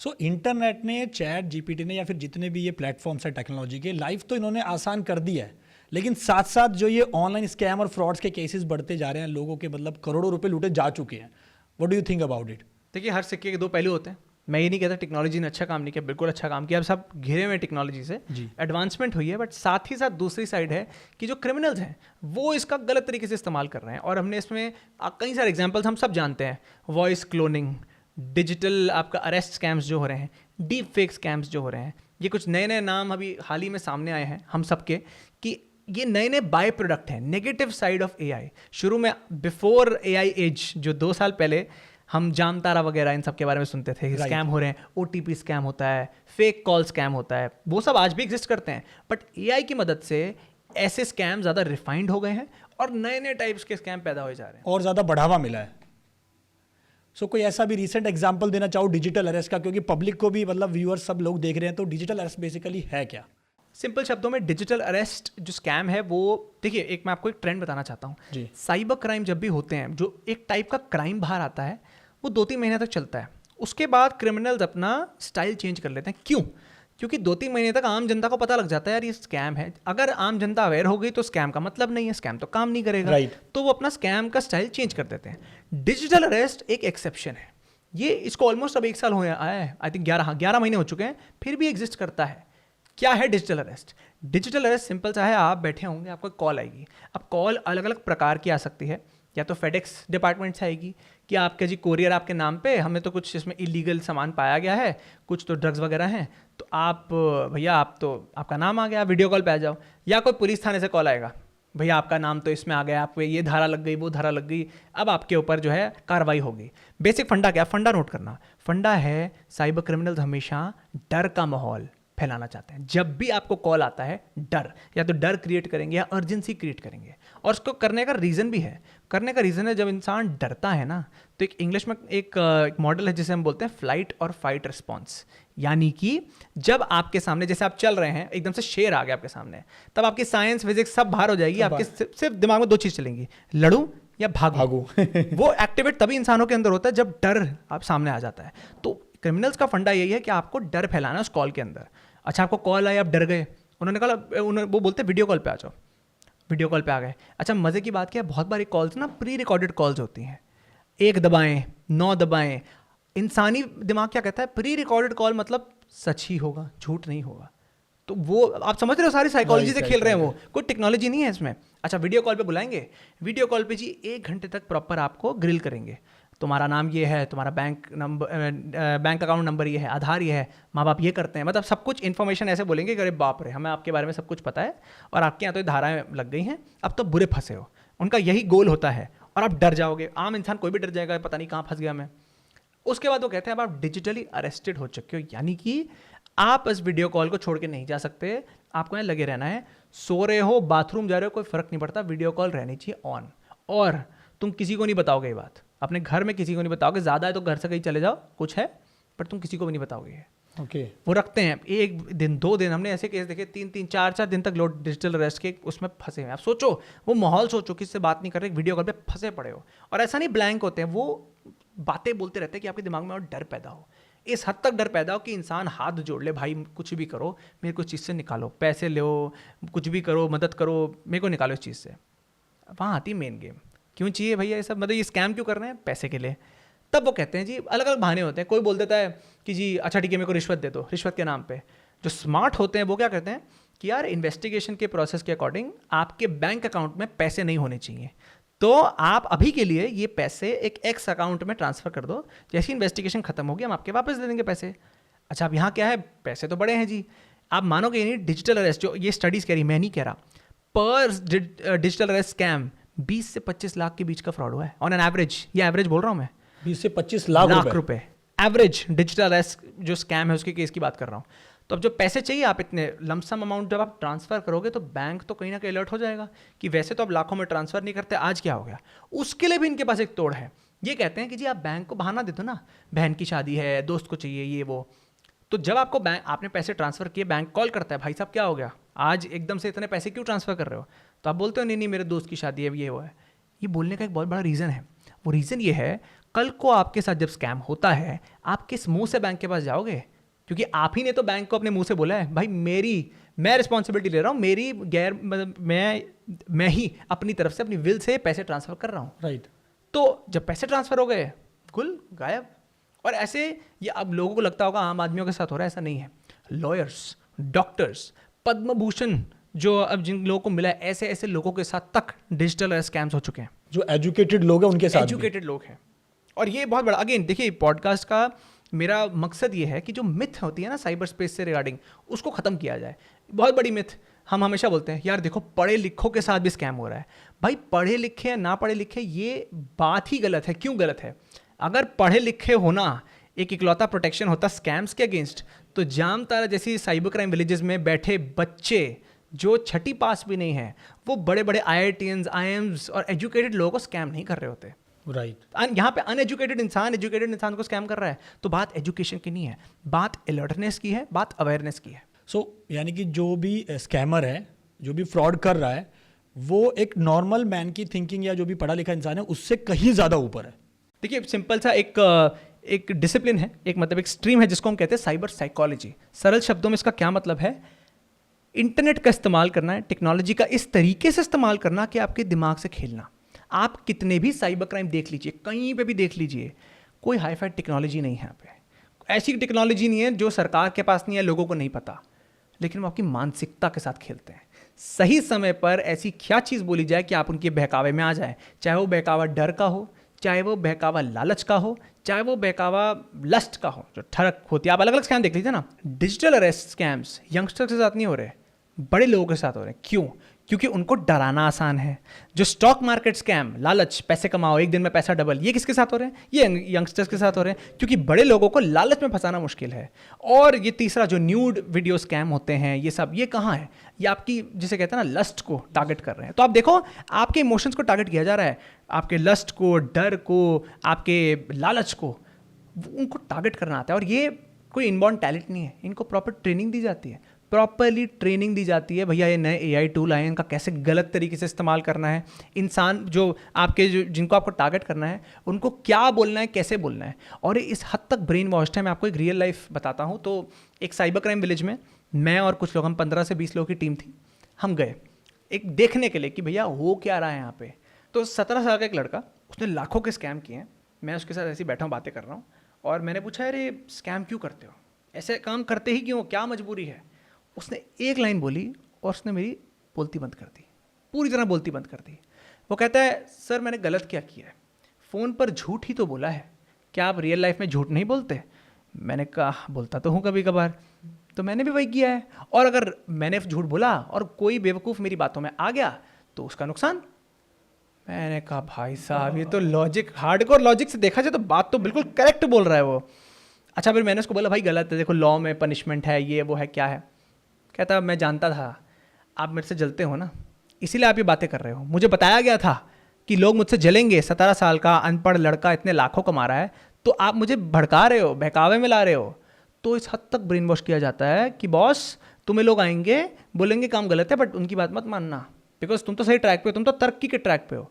सो इंटरनेट ने, चैट जीपीटी ने, या फिर जितने भी ये प्लेटफॉर्म्स है टेक्नोलॉजी के, लाइफ तो इन्होंने आसान कर दी है, लेकिन साथ साथ जो ये ऑनलाइन स्कैम और फ्रॉड्स के केसेस बढ़ते जा रहे हैं, लोगों के मतलब करोड़ों रुपए लूटे जा चुके हैं, what do you think about it? देखिए, हर सिक्के के दो पहलू होते हैं। मैं ये नहीं कहता टेक्नोलॉजी ने अच्छा काम नहीं किया, बिल्कुल अच्छा काम किया। अब सब घिरे हुए टेक्नोलॉजी से, एडवांसमेंट हुई है, बट साथ ही साथ दूसरी साइड है कि जो क्रिमिनल्स हैं वो इसका गलत तरीके से इस्तेमाल कर रहे हैं। और हमने इसमें कई सारे एग्जांपल्स हम सब जानते हैं, वॉइस क्लोनिंग, डिजिटल आपका अरेस्ट स्कैम्स जो हो रहे हैं, डीप फेक स्कैम्स जो हो रहे हैं, ये कुछ नए नए नाम अभी हाल ही में सामने आए हैं हम सबके, कि ये नए नए बाय प्रोडक्ट हैं, नेगेटिव साइड ऑफ एआई। शुरू में बिफोर एआई एज, जो 2 साल पहले हम जामतारा वगैरह इन सब के बारे में सुनते थे, स्कैम हो रहे हैं, ओटीपी स्कैम होता है, फेक कॉल स्कैम होता है, वो सब आज भी एग्जिस्ट करते हैं। बट एआई की मदद से ऐसे स्कैम ज़्यादा रिफाइंड हो गए हैं और नए नए टाइप्स के स्कैम पैदा हो जा रहे हैं और ज़्यादा बढ़ावा मिला है। सो कोई ऐसा भी रिसेंट एग्जाम्पल देना चाहो डिजिटल अरेस्ट का, क्योंकि पब्लिक को भी मतलब व्यूअर्स सब लोग देख रहे हैं, तो डिजिटल अरेस्ट बेसिकली है क्या? सिंपल शब्दों में डिजिटल अरेस्ट जो स्कैम है वो, देखिए, एक मैं आपको एक ट्रेंड बताना चाहता हूँ। साइबर क्राइम जब भी होते हैं, जो एक टाइप का क्राइम बाहर आता है, वो 2-3 महीने तक चलता है। उसके बाद क्रिमिनल्स अपना स्टाइल चेंज कर लेते हैं। क्यों? क्योंकि 2-3 महीने तक आम जनता को पता लग जाता है यार ये स्कैम है। अगर आम जनता अवेयर हो गई तो स्कैम का मतलब नहीं है, स्कैम तो काम नहीं करेगा, तो वो अपना स्कैम का स्टाइल चेंज कर देते हैं। डिजिटल अरेस्ट एक एक्सेप्शन है। ये इसको ऑलमोस्ट अब 1 साल हो आया है, आई थिंक 11 महीने हो चुके हैं, फिर भी एग्जिस्ट करता है। क्या है digital arrest? Digital arrest simple सा है, आप बैठे होंगे, आपको कॉल आएगी। अब कॉल अलग अलग प्रकार की आ सकती है, या तो फेडेक्स डिपार्टमेंट से आएगी कि आपके जी कोरियर आपके नाम पे, हमें तो कुछ इसमें इलीगल सामान पाया गया है, कुछ तो ड्रग्स वगैरह हैं, तो आप भैया आप तो आपका नाम आ गया, वीडियो कॉल पे आ जाओ। या कोई पुलिस थाने से कॉल आएगा, भैया आपका नाम तो इसमें आ गया, आप पे ये धारा लग गई, वो धारा लग गई, अब आपके ऊपर जो है कार्रवाई होगी। बेसिक फंडा क्या? फंडा नोट करना। फंडा है साइबर क्रिमिनल्स हमेशा डर का माहौल फैलाना चाहते हैं। जब भी आपको कॉल आता है, डर, या तो डर क्रिएट करेंगे या अर्जेंसी क्रिएट करेंगे। और उसको करने का रीज़न भी है। करने का रीज़न है, जब इंसान डरता है ना, तो एक इंग्लिश में एक मॉडल है जिसे हम बोलते हैं फ्लाइट और फाइट रिस्पॉन्स। यानी कि जब आपके सामने, जैसे आप चल रहे हैं, एकदम से शेर आ गया आपके सामने, तब आपकी साइंस फिजिक्स सब बाहर हो जाएगी, आपके सिर्फ दिमाग में 2 चीज़ चलेंगी, लड़ूं या भागूं। वो एक्टिवेट तभी इंसानों के अंदर होता है जब डर आप सामने आ जाता है। तो क्रिमिनल्स का फंडा यही है कि आपको डर फैलाना है उस कॉल के अंदर। अच्छा, आपको कॉल आई, आप डर गए, उन्होंने कहा, वो बोलते वीडियो कॉल पे आ जाओ, वीडियो कॉल पे आ गए। अच्छा, मज़े की बात क्या है, बहुत बारी कॉल्स ना प्री रिकॉर्डेड कॉल्स होती हैं, 1 दबाएं 9 दबाएं। इंसानी दिमाग क्या कहता है, प्री रिकॉर्डेड कॉल मतलब सच ही होगा, झूठ नहीं होगा। तो वो आप समझ रहे हो, सारी साइकोलॉजी से खेल रहे हैं वो, कोई टेक्नोलॉजी नहीं है इसमें। अच्छा, वीडियो कॉल पे बुलाएंगे, वीडियो कॉल पे जी 1 घंटे तक प्रॉपर आपको ग्रिल करेंगे। तुम्हारा नाम ये है, तुम्हारा बैंक अकाउंट नंबर ये है, आधार ये है, माँ बाप ये करते हैं, मतलब सब कुछ इन्फॉर्मेशन ऐसे बोलेंगे कि अरे बाप रे, हमें आपके बारे में सब कुछ पता है और आपके यहाँ तो ये धाराएं लग गई हैं, अब तो बुरे फंसे हो। उनका यही गोल होता है और आप डर जाओगे। आम इंसान कोई भी डर जाएगा, पता नहीं कहाँ फंस गया मैं। उसके बाद वो कहते हैं अब आप डिजिटली अरेस्टेड हो चुके हो, यानी कि आप इस वीडियो कॉल को छोड़ के नहीं जा सकते, आपको यहाँ लगे रहना है। सो रहे हो, बाथरूम जा रहे हो, कोई फर्क नहीं पड़ता, वीडियो कॉल रहनी चाहिए ऑन। और तुम किसी को नहीं बताओगे ये बात, अपने घर में किसी को नहीं बताओगे, ज़्यादा है तो घर से कहीं चले जाओ, कुछ है, पर तुम किसी को भी नहीं बताओगे। ओके। वो रखते हैं 1 दिन 2 दिन, हमने ऐसे केस देखे 3-3 4-4 दिन तक लोग डिजिटल अरेस्ट के उसमें फंसे हुए हैं। आप सोचो, वो माहौल सोचो, किसी से बात नहीं कर रहे, वीडियो कॉल पे फंसे पड़े हो। और ऐसा नहीं ब्लैंक होते हैं, वो बातें बोलते रहते हैं कि आपके दिमाग में और डर पैदा हो, इस हद तक डर पैदा हो कि इंसान हाथ जोड़ ले, भाई कुछ भी करो, मेरे को इस चीज़ से निकालो, पैसे लो, कुछ भी करो, मदद करो, मेरे को निकालो इस चीज़ से। वहाँ आती है मेन गेम, क्यों चाहिए भैया ये सब, मतलब ये स्कैम क्यों कर रहे हैं? पैसे के लिए। तब वो कहते हैं जी, अलग अलग बहाने होते हैं। कोई बोल देता है कि जी अच्छा ठीक है, मेरे को रिश्वत दे दो, रिश्वत के नाम पे। जो स्मार्ट होते हैं वो क्या कहते हैं कि यार इन्वेस्टिगेशन के प्रोसेस के अकॉर्डिंग आपके बैंक अकाउंट में पैसे नहीं होने चाहिए, तो आप अभी के लिए ये पैसे एक एक्स अकाउंट में ट्रांसफ़र कर दो, जैसी इन्वेस्टिगेशन खत्म होगी हम आपके वापस दे देंगे पैसे। अच्छा, अब यहाँ क्या है, पैसे तो बड़े हैं जी, आप मानोगे नहीं, डिजिटल अरेस्ट जो ये स्टडीज़ कह रही, मैं नहीं कह रहा, पर डिजिटल अरेस्ट स्कैम 20 से 25 लाख के बीच का फ्रॉड हुआ है ऑन एन एवरेज। ये एवरेज बोल रहा हूँ मैं, 20 से 25 लाख रुपए एवरेज डिजिटल अरेस्ट जो स्कैम है उसके केस की बात कर रहा हूँ। तो अब जो पैसे चाहिए, आप इतने लमसम अमाउंट जब आप ट्रांसफ़र करोगे तो बैंक तो कहीं ना कहीं अलर्ट हो जाएगा कि वैसे तो अब लाखों में ट्रांसफ़र नहीं करते, आज क्या हो गया। उसके लिए भी इनके पास एक तोड़ है, ये कहते हैं कि जी आप बैंक को बहाना दे दो ना, बहन की शादी है, दोस्त को चाहिए, ये वो। तो जब आपको बैंक, आपने पैसे ट्रांसफ़र किए, बैंक कॉल करता है, भाई साहब क्या हो गया, आज एकदम से इतने पैसे क्यों ट्रांसफ़र कर रहे हो? तो आप बोलते हो नहीं नहीं मेरे दोस्त की शादी है, ये वो है। ये बोलने का एक बहुत बड़ा रीज़न है। वो रीज़न ये है, कल को आपके साथ जब स्कैम होता है, आप किस मुंह से बैंक के पास जाओगे? क्योंकि आप ही ने तो बैंक को अपने मुंह से बोला है भाई मैं रिस्पॉन्सिबिलिटी ले रहा हूँ, मेरी मतलब मैं ही अपनी तरफ से अपनी विल से पैसे ट्रांसफर कर रहा हूँ। राइट। तो जब पैसे ट्रांसफर हो गए, गुल गायब। और ऐसे ये अब लोगों को लगता होगा आम आदमियों के साथ हो रहा है, ऐसा नहीं है। लॉयर्स, डॉक्टर्स, पद्म भूषण जो अब जिन लोगों को मिला है, ऐसे ऐसे लोगों के साथ तक डिजिटल स्कैम्स हो चुके हैं। जो एजुकेटेड लोग हैं उनके साथ एजुकेटेड लोग हैं। और ये बहुत बड़ा, अगेन देखिए, पॉडकास्ट का मेरा मकसद ये है कि जो मिथ होती है ना साइबर स्पेस से रिगार्डिंग, उसको ख़त्म किया जाए। बहुत बड़ी मिथ हम हमेशा बोलते हैं, यार देखो पढ़े लिखों के साथ भी स्कैम हो रहा है। भाई पढ़े लिखे या ना पढ़े लिखे, ये बात ही गलत है। क्यों गलत है? अगर पढ़े लिखे होना एक इकलौता प्रोटेक्शन होता स्कैम्स के अगेंस्ट, तो जामतारा जैसी साइबर क्राइम विलेजेस में बैठे बच्चे जो छठी पास भी नहीं है, वो बड़े बड़े IITs, IIMs और एजुकेटेड लोगों को स्कैम नहीं कर रहे होते। राइट। यहाँ पे अनएजुकेटेड इंसान एजुकेटेड इंसान को स्कैम कर रहा है। तो बात एजुकेशन की नहीं है, बात अलर्टनेस की है, बात अवेयरनेस की है। सो यानी कि जो भी स्कैमर है, जो भी फ्रॉड कर रहा है, वो एक नॉर्मल मैन की थिंकिंग या जो भी पढ़ा लिखा इंसान है उससे कहीं ज़्यादा ऊपर है। देखिए सिंपल सा एक डिसिप्लिन है, एक मतलब एक स्ट्रीम है जिसको हम कहते हैं साइबर साइकोलॉजी। सरल शब्दों में इसका क्या मतलब है? इंटरनेट का इस्तेमाल करना है, टेक्नोलॉजी का इस तरीके से इस्तेमाल करना कि आपके दिमाग से खेलना। आप कितने भी साइबर क्राइम देख लीजिए, कहीं पे भी देख लीजिए, कोई हाई फाई टेक्नोलॉजी नहीं है यहाँ पे। ऐसी टेक्नोलॉजी नहीं है जो सरकार के पास नहीं है, लोगों को नहीं पता, लेकिन वो आपकी मानसिकता के साथ खेलते हैं। सही समय पर ऐसी क्या चीज़ बोली जाए कि आप उनके बहकावे में आ जाए, चाहे वो बहकावा डर का हो, चाहे वो बहकावा लालच का हो, चाहे वो बहकावा लस्ट का हो, जो ठरक होती है। आप अलग अलग स्कैम देख लीजिए ना। डिजिटल अरेस्ट स्कैम्स यंगस्टर्स के साथ नहीं हो रहे, बड़े लोगों के साथ हो रहे हैं। क्यों? क्योंकि उनको डराना आसान है। जो स्टॉक मार्केट स्कैम, लालच, पैसे कमाओ, एक दिन में पैसा डबल, ये किसके साथ हो रहे हैं? ये यंगस्टर्स के साथ हो रहे हैं, क्योंकि बड़े लोगों को लालच में फंसाना मुश्किल है। और ये तीसरा जो न्यूड वीडियो स्कैम होते हैं, ये सब ये कहाँ है? ये आपकी जिसे कहते हैं ना लस्ट को टारगेट कर रहे हैं। तो आप देखो, आपके इमोशंस को टारगेट किया जा रहा है, आपके लस्ट को, डर को, आपके लालच को, उनको टारगेट करना आता है। और ये कोई इनबॉर्न टैलेंट नहीं है, इनको प्रॉपर ट्रेनिंग दी जाती है, प्रॉपरली ट्रेनिंग दी जाती है। भैया ये नए AI टूल आए हैं, इनका कैसे गलत तरीके से इस्तेमाल करना है। इंसान जो आपके जो जिनको आपको टारगेट करना है, उनको क्या बोलना है, कैसे बोलना है। और इस हद तक ब्रेन वॉश्ड है। मैं आपको एक रियल लाइफ बताता हूँ। तो एक साइबर क्राइम विलेज में मैं और कुछ लोग, हम 15 से 20 लोगों की टीम थी। हम गए एक देखने के लिए कि भैया हो क्या रहा है यहाँ पे। तो 17 साल का एक लड़का, उसने लाखों के स्कैम किए हैं। मैं उसके साथ ऐसे ही बैठा हूँ, बातें कर रहा हूँ, और मैंने पूछा, अरे स्कैम क्यों करते हो, ऐसे काम करते ही क्यों, क्या मजबूरी है? उसने एक लाइन बोली और उसने मेरी बोलती बंद कर दी, पूरी तरह बोलती बंद कर दी। वो कहता है, सर मैंने गलत क्या किया है? फ़ोन पर झूठ ही तो बोला है, क्या आप रियल लाइफ में झूठ नहीं बोलते? मैंने कहा, बोलता तो हूँ कभी कभार, तो मैंने भी वही किया है। और अगर मैंने झूठ बोला और कोई बेवकूफ़ मेरी बातों में आ गया तो उसका नुकसान। मैंने कहा, भाई साहब ये तो लॉजिक, हार्डकोर लॉजिक से देखा जाए तो बात तो बिल्कुल करेक्ट बोल रहा है वो। अच्छा, फिर मैंने उसको बोला, भाई गलत है, देखो लॉ में पनिशमेंट है, ये वो है, क्या है? कहता, मैं जानता था आप मेरे से जलते हो ना, इसीलिए आप ये बातें कर रहे हो। मुझे बताया गया था कि लोग मुझसे जलेंगे, 17 साल का अनपढ़ लड़का इतने लाखों कमा रहा है, तो आप मुझे भड़का रहे हो, बहकावे में ला रहे हो। तो इस हद तक ब्रेन वॉश किया जाता है कि बॉस तुम्हें लोग आएंगे, बोलेंगे काम गलत है, बट उनकी बात मत मानना, बिकॉज तुम तो सही ट्रैक पे हो, तुम तो तरक्की के ट्रैक पे हो।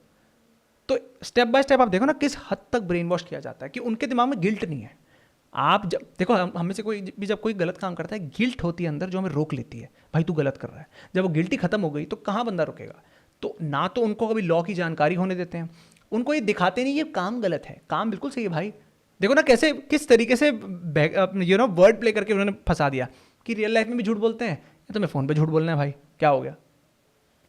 तो स्टेप बाय स्टेप आप देखो ना किस हद तक ब्रेन वॉश किया जाता है कि उनके दिमाग में गिल्ट नहीं है। आप जब देखो, हमें से कोई भी जब कोई गलत काम करता है, गिल्ट होती है अंदर जो हमें रोक लेती है, भाई तू गलत कर रहा है। जब वो गिल्टी खत्म हो गई तो कहाँ बंदा रुकेगा? तो ना तो उनको कभी लॉ की जानकारी होने देते हैं, उनको ये दिखाते नहीं ये काम गलत है, काम बिल्कुल सही है। भाई देखो ना कैसे, किस तरीके से वर्ड प्ले करके उन्होंने फंसा दिया कि रियल लाइफ में भी झूठ बोलते हैं, तो मैं फ़ोन पे झूठ बोलना है, भाई क्या हो गया?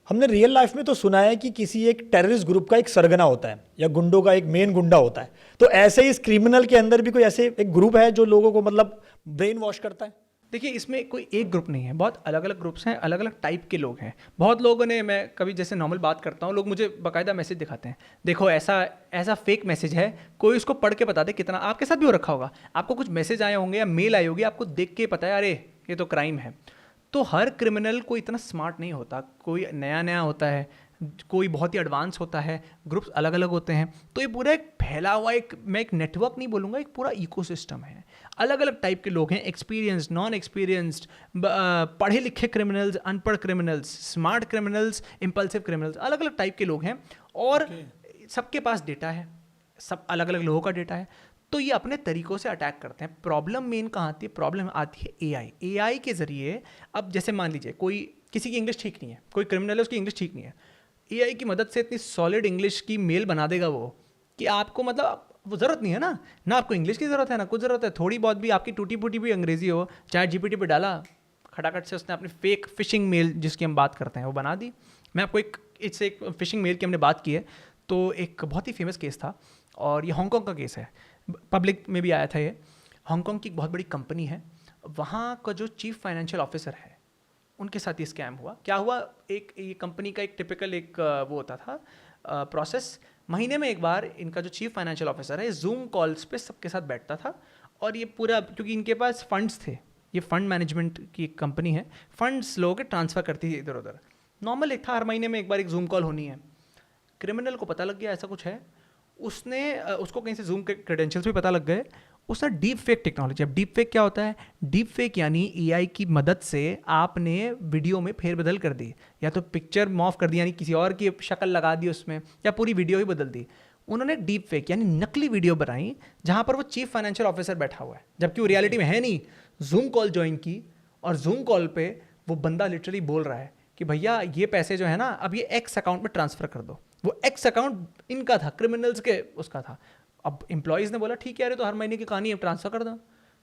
हमने रियल लाइफ में तो सुना है कि किसी एक टेररिस्ट ग्रुप का एक सरगना होता है या गुंडों का एक मेन गुंडा होता है। तो ऐसे ही इस क्रिमिनल के अंदर भी कोई ऐसे एक ग्रुप है जो लोगों को मतलब ब्रेन वॉश करता है? देखिए, इसमें कोई एक ग्रुप नहीं है, बहुत अलग अलग ग्रुप्स हैं, अलग अलग टाइप के लोग हैं। बहुत लोगों ने, मैं कभी जैसे नॉर्मल बात करता हूँ, लोग मुझे बाकायदा मैसेज दिखाते हैं, देखो ऐसा ऐसा फेक मैसेज है, कोई उसको पढ़ के बता दे। कितना आपके साथ भी हो रखा होगा, आपको कुछ मैसेज आए होंगे या मेल आई होगी, आपको देख के पता है अरे ये तो क्राइम है। तो हर क्रिमिनल कोई इतना स्मार्ट नहीं होता, कोई नया नया होता है, कोई बहुत ही एडवांस होता है, ग्रुप्स अलग अलग होते हैं। तो ये पूरा एक फैला हुआ मैं एक नेटवर्क नहीं बोलूँगा, एक पूरा इकोसिस्टम है। अलग अलग टाइप के लोग हैं, एक्सपीरियंस्ड, नॉन एक्सपीरियंस्ड, पढ़े लिखे क्रिमिनल्स, अनपढ़ criminals, smart criminals, impulsive criminals, अलग अलग टाइप के लोग हैं। और सबके पास डेटा है, सब अलग अलग लोगों का डेटा है। तो ये अपने तरीकों से अटैक करते हैं। प्रॉब्लम मेन कहाँ आती है? प्रॉब्लम आती है एआई। एआई के ज़रिए अब जैसे मान लीजिए कोई किसी की इंग्लिश ठीक नहीं है, कोई क्रिमिनल है उसकी इंग्लिश ठीक नहीं है, एआई की मदद से इतनी सॉलिड इंग्लिश की मेल बना देगा वो कि आपको मतलब वो ज़रूरत नहीं है ना आपको इंग्लिश की ज़रूरत है ना कुछ ज़रूरत है, थोड़ी बहुत भी आपकी टूटी फूटी भी अंग्रेज़ी हो, चैट जीपीटी पे डाला, खटाखट से उसने अपनी फेक फिशिंग मेल जिसकी हम बात करते हैं वो बना दी। मैं आपको इससे एक फिशिंग मेल की हमने बात की है, तो एक बहुत ही फेमस केस था और ये हांगकॉन्ग का केस है, पब्लिक में भी आया था ये। हांगकॉन्ग की एक बहुत बड़ी कंपनी है, वहाँ का जो चीफ फाइनेंशियल ऑफिसर है उनके साथ ये स्कैम हुआ। क्या हुआ, एक ये कंपनी का एक टिपिकल एक वो होता था प्रोसेस, महीने में एक बार इनका जो चीफ फाइनेंशियल ऑफिसर है जूम कॉल्स पे सबके साथ बैठता था और ये पूरा, क्योंकि इनके पास फंड्स थे, ये फंड मैनेजमेंट की एक कंपनी है, फंड्स लोगों के ट्रांसफ़र करती थी इधर उधर। नॉर्मल एक था, हर महीने में एक बार एक जूम कॉल होनी है। क्रिमिनल को पता लग गया ऐसा कुछ है, उसने उसको कहीं से जूम के क्रेडेंशियल्स भी पता लग गए, उसने डीप फेक टेक्नोलॉजी। अब डीप फेक क्या होता है? डीप फेक यानी एआई की मदद से आपने वीडियो में फेरबदल कर दी, या तो पिक्चर मॉफ कर दी यानी किसी और की शक्ल लगा दी उसमें, या पूरी वीडियो ही बदल दी। उन्होंने डीप फेक यानी नकली वीडियो बनाई जहाँ पर वो चीफ फाइनेंशियल ऑफिसर बैठा हुआ है, जबकि वो रियलिटी में है नहीं। जूम कॉल ज्वाइन की और जूम कॉल पे वो बंदा लिटरली बोल रहा है कि भैया ये पैसे जो है ना अब ये एक्स अकाउंट में ट्रांसफ़र कर दो। वो एक्स अकाउंट इनका था, क्रिमिनल्स के उसका था। अब एम्प्लॉयज़ ने बोला ठीक है, अरे तो हर महीने की कहानी है, ट्रांसफ़र कर दो।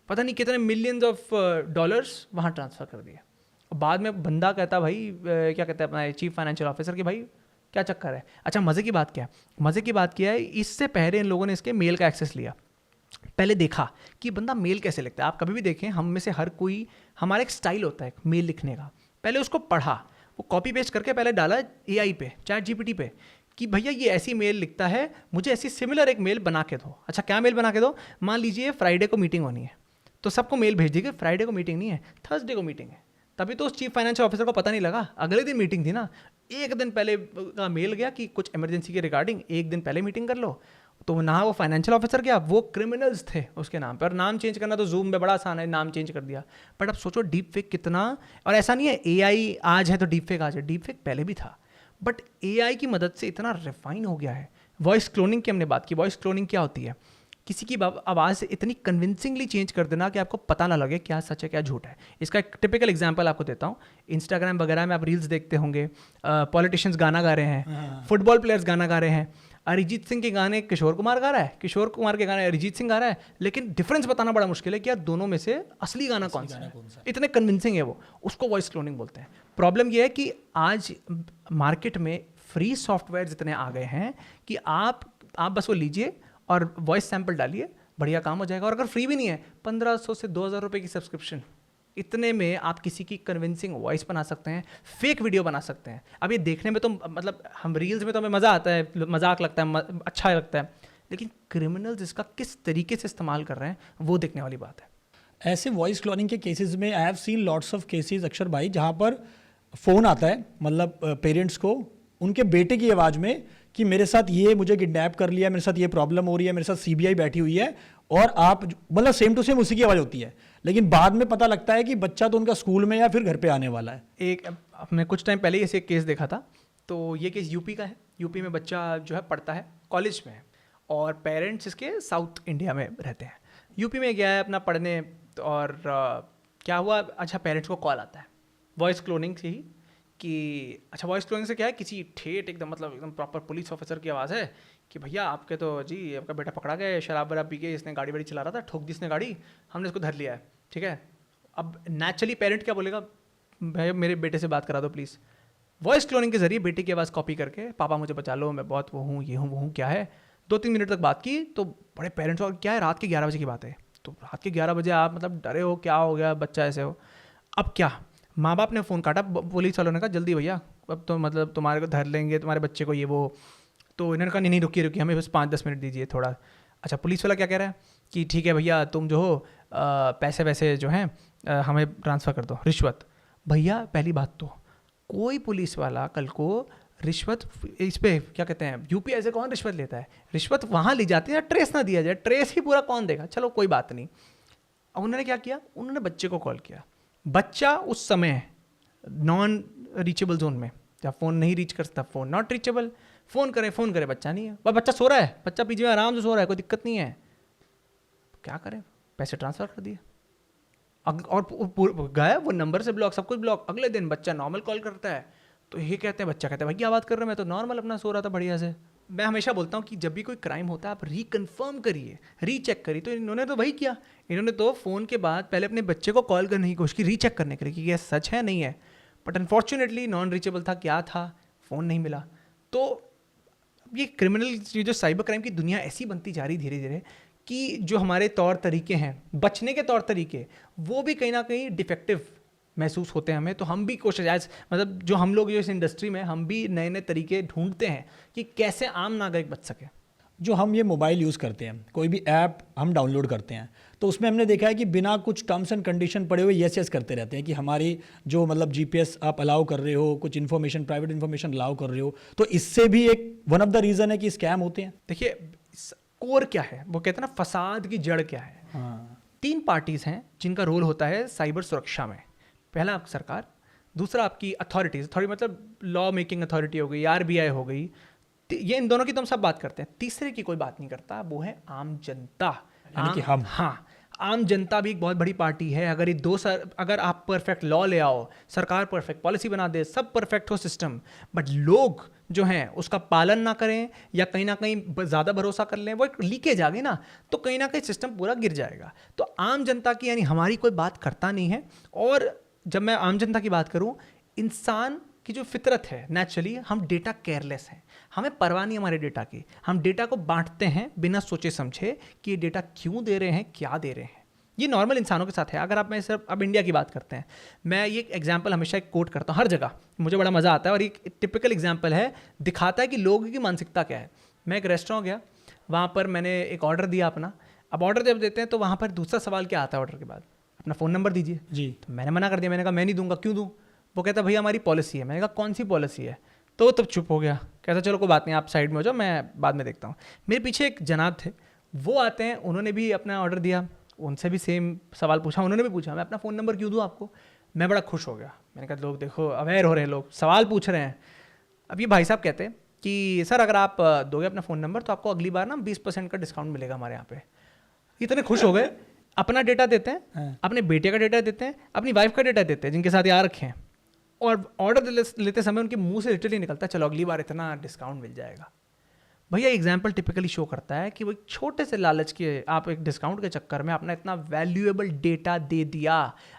पता नहीं कितने मिलियंस ऑफ डॉलर्स वहाँ ट्रांसफ़र कर दिए। बाद में बंदा कहता भाई क्या कहते हैं अपना चीफ फाइनेंशियल ऑफिसर कि भाई क्या चक्कर है। अच्छा मज़े की बात क्या है, मज़े की बात क्या है, इससे पहले इन लोगों ने इसके मेल का एक्सेस लिया, पहले देखा कि बंदा मेल कैसे लिखता है। आप कभी भी देखें, हम में से हर कोई, हमारा एक स्टाइल होता है मेल लिखने का। पहले उसको पढ़ा, वो कॉपी पेस्ट करके पहले डाला एआई पे, चैट जीपीटी पे, कि भैया ये ऐसी मेल लिखता है, मुझे ऐसी सिमिलर एक मेल बना के दो। अच्छा क्या मेल बना के दो? मान लीजिए फ्राइडे को मीटिंग होनी है, तो सबको मेल भेज दीजिए फ्राइडे को मीटिंग नहीं है, थर्सडे को मीटिंग है। तभी तो उस चीफ फाइनेंशियल ऑफिसर को पता नहीं लगा, अगले दिन मीटिंग थी ना, एक दिन पहले का मेल गया कि कुछ इमरजेंसी के रिगार्डिंग एक दिन पहले मीटिंग कर लो। तो ना वो फाइनेंशियल ऑफिसर गया, वो क्रिमिनल्स थे उसके नाम पे। और नाम चेंज करना तो जूम में बड़ा आसान है, नाम चेंज कर दिया। बट अब सोचो डीप फेक कितना, और ऐसा नहीं है एआई आज है तो डीप फेक आज है, डीप फेक पहले भी था, बट एआई की मदद से इतना रिफाइन हो गया है। वॉइस क्लोनिंग की हमने बात की, वॉइस क्लोनिंग क्या होती है? किसी की आवाज़ इतनी कन्विंसिंगली चेंज कर देना कि आपको पता ना लगे क्या सच है क्या झूठ है। इसका एक टिपिकल एग्जांपल आपको देता हूँ। इंस्टाग्राम वगैरह में आप रील्स देखते होंगे, पॉलिटिशियंस गाना गा रहे हैं, फुटबॉल प्लेयर्स गाना गा रहे हैं, अरिजीत सिंह के गाने किशोर कुमार गा रहा है, किशोर कुमार के गाने अरिजीत सिंह गा रहा है, लेकिन डिफरेंस बताना बड़ा मुश्किल है कि यार दोनों में से असली गाना कौन सा है। इतने कन्विंसिंग है वो, उसको वॉइस क्लोनिंग बोलते हैं। प्रॉब्लम ये है कि आज मार्केट में फ्री सॉफ्टवेयर इतने आ गए हैं कि आप बस वो लीजिए और वॉइस सैंपल डालिए, बढ़िया काम हो जाएगा। और अगर फ्री भी नहीं है, 1500 से 2000 रुपये की सब्सक्रिप्शन, इतने में आप किसी की कन्विंसिंग वॉइस बना सकते हैं, फेक वीडियो बना सकते हैं। अब ये देखने में तो मतलब हम रील्स में तो हमें मज़ा आता है, मजाक लगता है, अच्छा लगता है, लेकिन क्रिमिनल्स इसका किस तरीके से इस्तेमाल कर रहे हैं वो देखने वाली बात है। ऐसे वॉइस क्लोनिंग के केसेस में I have seen lots of cases अक्षर भाई, जहाँ पर फ़ोन आता है मतलब पेरेंट्स को उनके बेटे की आवाज़ में कि मेरे साथ ये मुझे किडनैप कर लिया, मेरे साथ ये प्रॉब्लम हो रही है, मेरे साथ सीबीआई बैठी हुई है, और आप मतलब सेम टू सेम उसी की आवाज़ होती है, लेकिन बाद में पता लगता है कि बच्चा तो उनका स्कूल में या फिर घर पे आने वाला है। एक हमने कुछ टाइम पहले ऐसे एक केस देखा था, तो ये केस यूपी का है। यूपी में बच्चा जो है पढ़ता है, कॉलेज में है, और पेरेंट्स इसके साउथ इंडिया में रहते हैं। यूपी में गया है अपना पढ़ने, और क्या हुआ, अच्छा पेरेंट्स को कॉल आता है वॉइस क्लोनिंग से ही कि अच्छा वॉइस क्लोनिंग से क्या है, किसी ठेठ एकदम मतलब एकदम प्रॉपर पुलिस ऑफिसर की आवाज़ है कि भैया आपके तो जी आपका बेटा पकड़ा गया है, शराब वराब पी के इसने गाड़ी वाड़ी चला रहा था, ठोक दी इसने गाड़ी, हमने इसको धर लिया है, ठीक है। अब नेचुरली पेरेंट क्या बोलेगा, भैया मेरे बेटे से बात करा दो प्लीज़। वॉइस क्लोनिंग के जरिए बेटे की आवाज़ कॉपी करके, पापा मुझे बचा लो, मैं बहुत वो हूँ, ये हूँ वो हूँ, क्या है। 2-3 मिनट तक बात की तो बड़े पेरेंट्स, और क्या है रात के 11 बजे की बात है, तो रात के 11 बजे आप मतलब डरे हो, क्या हो गया, बच्चा ऐसे हो। अब क्या, माँ बाप ने फ़ोन काटा, पुलिस वालों ने कहा जल्दी भैया अब तो मतलब तुम्हारे को धर लेंगे, तुम्हारे बच्चे को ये वो। तो इन्होंने कहा नहीं रुकिए हमें बस 5-10 मिनट दीजिए थोड़ा। अच्छा पुलिस वाला क्या कह रहा है कि ठीक है भैया तुम जो हो पैसे वैसे जो हैं हमें ट्रांसफ़र कर दो, रिश्वत। भैया पहली बात तो कोई पुलिस वाला कल को रिश्वत इस पर क्या कहते हैं, यूपी ऐसे कौन रिश्वत लेता है, रिश्वत वहाँ ली जाती है, ट्रेस ना दिया जाए, ट्रेस ही पूरा कौन देगा, चलो कोई बात नहीं। अब उन्होंने क्या किया, उन्होंने बच्चे को कॉल किया। बच्चा उस समय नॉन रीचेबल जोन में, जब फ़ोन नहीं रीच कर सकता, फ़ोन नॉट रीचेबल, फ़ोन करे बच्चा नहीं है, बच्चा सो रहा है, बच्चा पीछे में आराम से सो रहा है, कोई दिक्कत नहीं है। क्या करें, पैसे ट्रांसफ़र कर दिए और गया वो नंबर से ब्लॉक, सब कुछ ब्लॉक। अगले दिन बच्चा नॉर्मल कॉल करता है तो ये कहते हैं, बच्चा कहता है भाई क्या बात कर रहे हो, मैं तो नॉर्मल अपना सो रहा था बढ़िया से। मैं हमेशा बोलता हूँ कि जब भी कोई क्राइम होता है आप रिकन्फर्म करिए, रीचेक करिए। तो इन्होंने तो वही किया, इन्होंने तो फ़ोन के बाद पहले अपने बच्चे को कॉल करने की कोशिश की, रीचेक करने के लिए कि ये सच है नहीं है। बट अनफॉर्चुनेटली नॉन रीचेबल था, क्या था, फ़ोन नहीं मिला। तो ये क्रिमिनल, ये जो साइबर क्राइम की दुनिया ऐसी बनती जा रही धीरे धीरे कि जो हमारे तौर तरीके हैं, बचने के तौर तरीके, वो भी कहीं ना कहीं डिफेक्टिव महसूस होते हैं हमें। तो हम भी कोशिश, आज मतलब जो हम लोग जो इस इंडस्ट्री में, हम भी नए नए तरीके ढूंढते हैं कि कैसे आम नागरिक बच सके। जो हम ये मोबाइल यूज़ करते हैं, कोई भी ऐप हम डाउनलोड करते हैं, तो उसमें हमने देखा है कि बिना कुछ टर्म्स एंड कंडीशन पड़े हुए यस करते रहते हैं कि हमारी जो मतलब जीपीएस आप अलाउ कर रहे हो, कुछ इन्फॉर्मेशन, प्राइवेट इन्फॉर्मेशन अलाउ कर रहे हो, तो इससे भी एक वन ऑफ द रीज़न है कि स्कैम होते हैं। देखिए कोर क्या है, वो कहते हैं ना फसाद की जड़ क्या है। हाँ, 3 पार्टीज़ हैं जिनका रोल होता है साइबर सुरक्षा में। पहला आपकी सरकार, दूसरा आपकी अथॉरिटीज़, मतलब लॉ मेकिंग अथॉरिटी हो गई, आरबीआई हो गई, ये इन दोनों की तो हम सब बात करते हैं। तीसरे की कोई बात नहीं करता, वो है आम जनता, यानी कि हम। हाँ, आम जनता भी एक बहुत बड़ी पार्टी है। अगर ये अगर आप परफेक्ट लॉ ले आओ, सरकार परफेक्ट पॉलिसी बना दे, सब परफेक्ट हो सिस्टम, बट लोग जो हैं उसका पालन ना करें या कहीं ना कहीं ज़्यादा भरोसा कर लें, वो एक लीकेज आ गई ना, तो कहीं ना कहीं सिस्टम पूरा गिर जाएगा। तो आम जनता की, यानी हमारी कोई बात करता नहीं है। और जब मैं आम जनता की बात करूं, इंसान की जो फितरत है, नेचुरली हम डेटा केयरलेस हैं, हमें परवाह नहीं हमारे डेटा की। हम डेटा को बांटते हैं बिना सोचे समझे कि ये डेटा क्यों दे रहे हैं, क्या दे रहे हैं। ये नॉर्मल इंसानों के साथ है। अगर आप, मैं सिर्फ अब इंडिया की बात करते हैं, मैं ये एग्जांपल हमेशा एक कोट करता हूँ हर जगह, मुझे बड़ा मज़ा आता है और ये टिपिकल एग्जांपल है, दिखाता है कि लोगों की मानसिकता क्या है। मैं एक रेस्टोरेंट गया, वहाँ पर मैंने एक ऑर्डर दिया अपना। अब ऑर्डर जब देते हैं तो वहाँ पर दूसरा सवाल क्या आता है ऑर्डर के बाद, अपना फ़ोन नंबर दीजिए जी। तो मैंने मना कर दिया, मैंने कहा मैं नहीं दूंगा। क्यों दूँ? वो कहता भैया हमारी पॉलिसी है। मैंने कहा कौन सी पॉलिसी है? तो वो तब चुप हो गया, कहता चलो कोई बात नहीं, आप साइड में हो जाओ, मैं बाद में देखता हूँ। मेरे पीछे एक जनाब थे, वो आते हैं, उन्होंने भी अपना ऑर्डर दिया, उनसे भी सेम सवाल पूछा, उन्होंने भी पूछा मैं अपना फ़ोन नंबर क्यों दूँ आपको? मैं बड़ा खुश हो गया, मैंने कहा लोग देखो अवेयर हो रहे हैं, लोग सवाल पूछ रहे हैं। अब ये भाई साहब कहते हैं कि सर अगर आप दोगे अपना फ़ोन नंबर तो आपको अगली बार ना 20% का डिस्काउंट मिलेगा हमारे यहाँ पे। इतने खुश हो गए, अपना डेटा देते हैं, अपने बेटे का डेटा देते हैं, अपनी वाइफ का डेटा देते हैं जिनके साथ यार रखे हैं, और ऑर्डर लेते समय उनके मुंह से लिटरली निकलता है चलो अगली बार इतना डिस्काउंट मिल जाएगा। भैया एग्जाम्पल टिपिकली शो करता है कि वो एक छोटे से लालच के, आप एक डिस्काउंट के चक्कर में अपना इतना वैल्यूएबल डेटा दे दिया।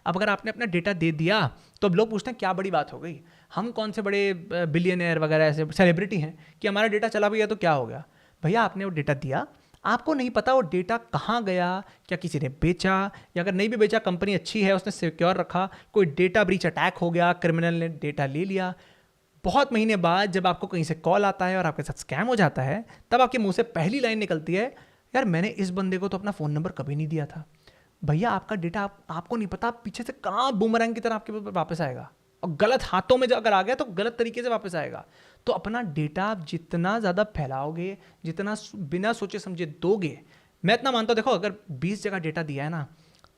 अब अगर आपने अपना डेटा दे दिया तो अब लोग पूछते हैं क्या बड़ी बात हो गई, हम कौन से बड़े बिलियनियर वगैरह ऐसे सेलिब्रिटी हैं कि हमारा डेटा चला भी गया तो क्या हो गया। भैया आपने वो डेटा दिया, आपको नहीं पता वो डेटा कहाँ गया, क्या किसी ने बेचा, या अगर नहीं भी बेचा कंपनी अच्छी है उसने सिक्योर रखा, कोई डेटा ब्रीच अटैक हो गया, क्रिमिनल ने डेटा ले लिया। बहुत महीने बाद जब आपको कहीं से कॉल आता है और आपके साथ स्कैम हो जाता है, तब आपके मुंह से पहली लाइन निकलती है यार मैंने इस बंदे को तो अपना फ़ोन नंबर कभी नहीं दिया था। भैया आपका डेटा आपको नहीं पता पीछे से कहाँ बूमरैंग की तरह आपके पास वापस आएगा, और गलत हाथों में अगर आ गया तो गलत तरीके से वापस आएगा। तो अपना डेटा आप जितना ज़्यादा फैलाओगे, जितना बिना सोचे समझे दोगे, मैं इतना मानता हूँ, देखो अगर 20 जगह डेटा दिया है ना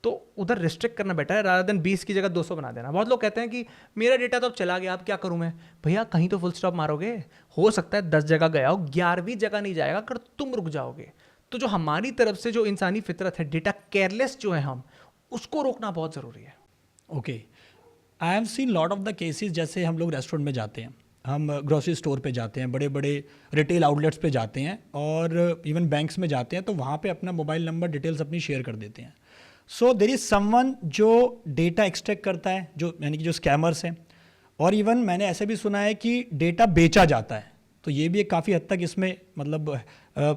तो उधर रिस्ट्रिक्ट करना बेटर है रादर देन 20 की जगह 200 बना देना। बहुत लोग कहते हैं कि मेरा डेटा तो अब चला गया, अब क्या करूँ मैं। भैया कहीं तो फुल स्टॉप मारोगे, हो सकता है 10 जगह गया हो, 11वीं जगह नहीं जाएगा अगर तुम रुक जाओगे। तो जो हमारी तरफ से जो इंसानी फितरत है, डेटा केयरलेस जो है हम, उसको रोकना बहुत ज़रूरी है। Okay, I have seen lot of the cases, जैसे हम लोग रेस्टोरेंट में जाते हैं, हम ग्रोसरी स्टोर पे जाते हैं, बड़े बड़े रिटेल आउटलेट्स पे जाते हैं, और इवन बैंक्स में जाते हैं, तो वहाँ पे अपना मोबाइल नंबर डिटेल्स अपनी शेयर कर देते हैं। सो देयर इज़ समवन जो डेटा एक्सट्रैक्ट करता है, जो यानी कि जो स्कैमर्स हैं, और इवन मैंने ऐसे भी सुना है कि डेटा बेचा जाता है। तो ये भी एक काफ़ी हद तक इसमें मतलब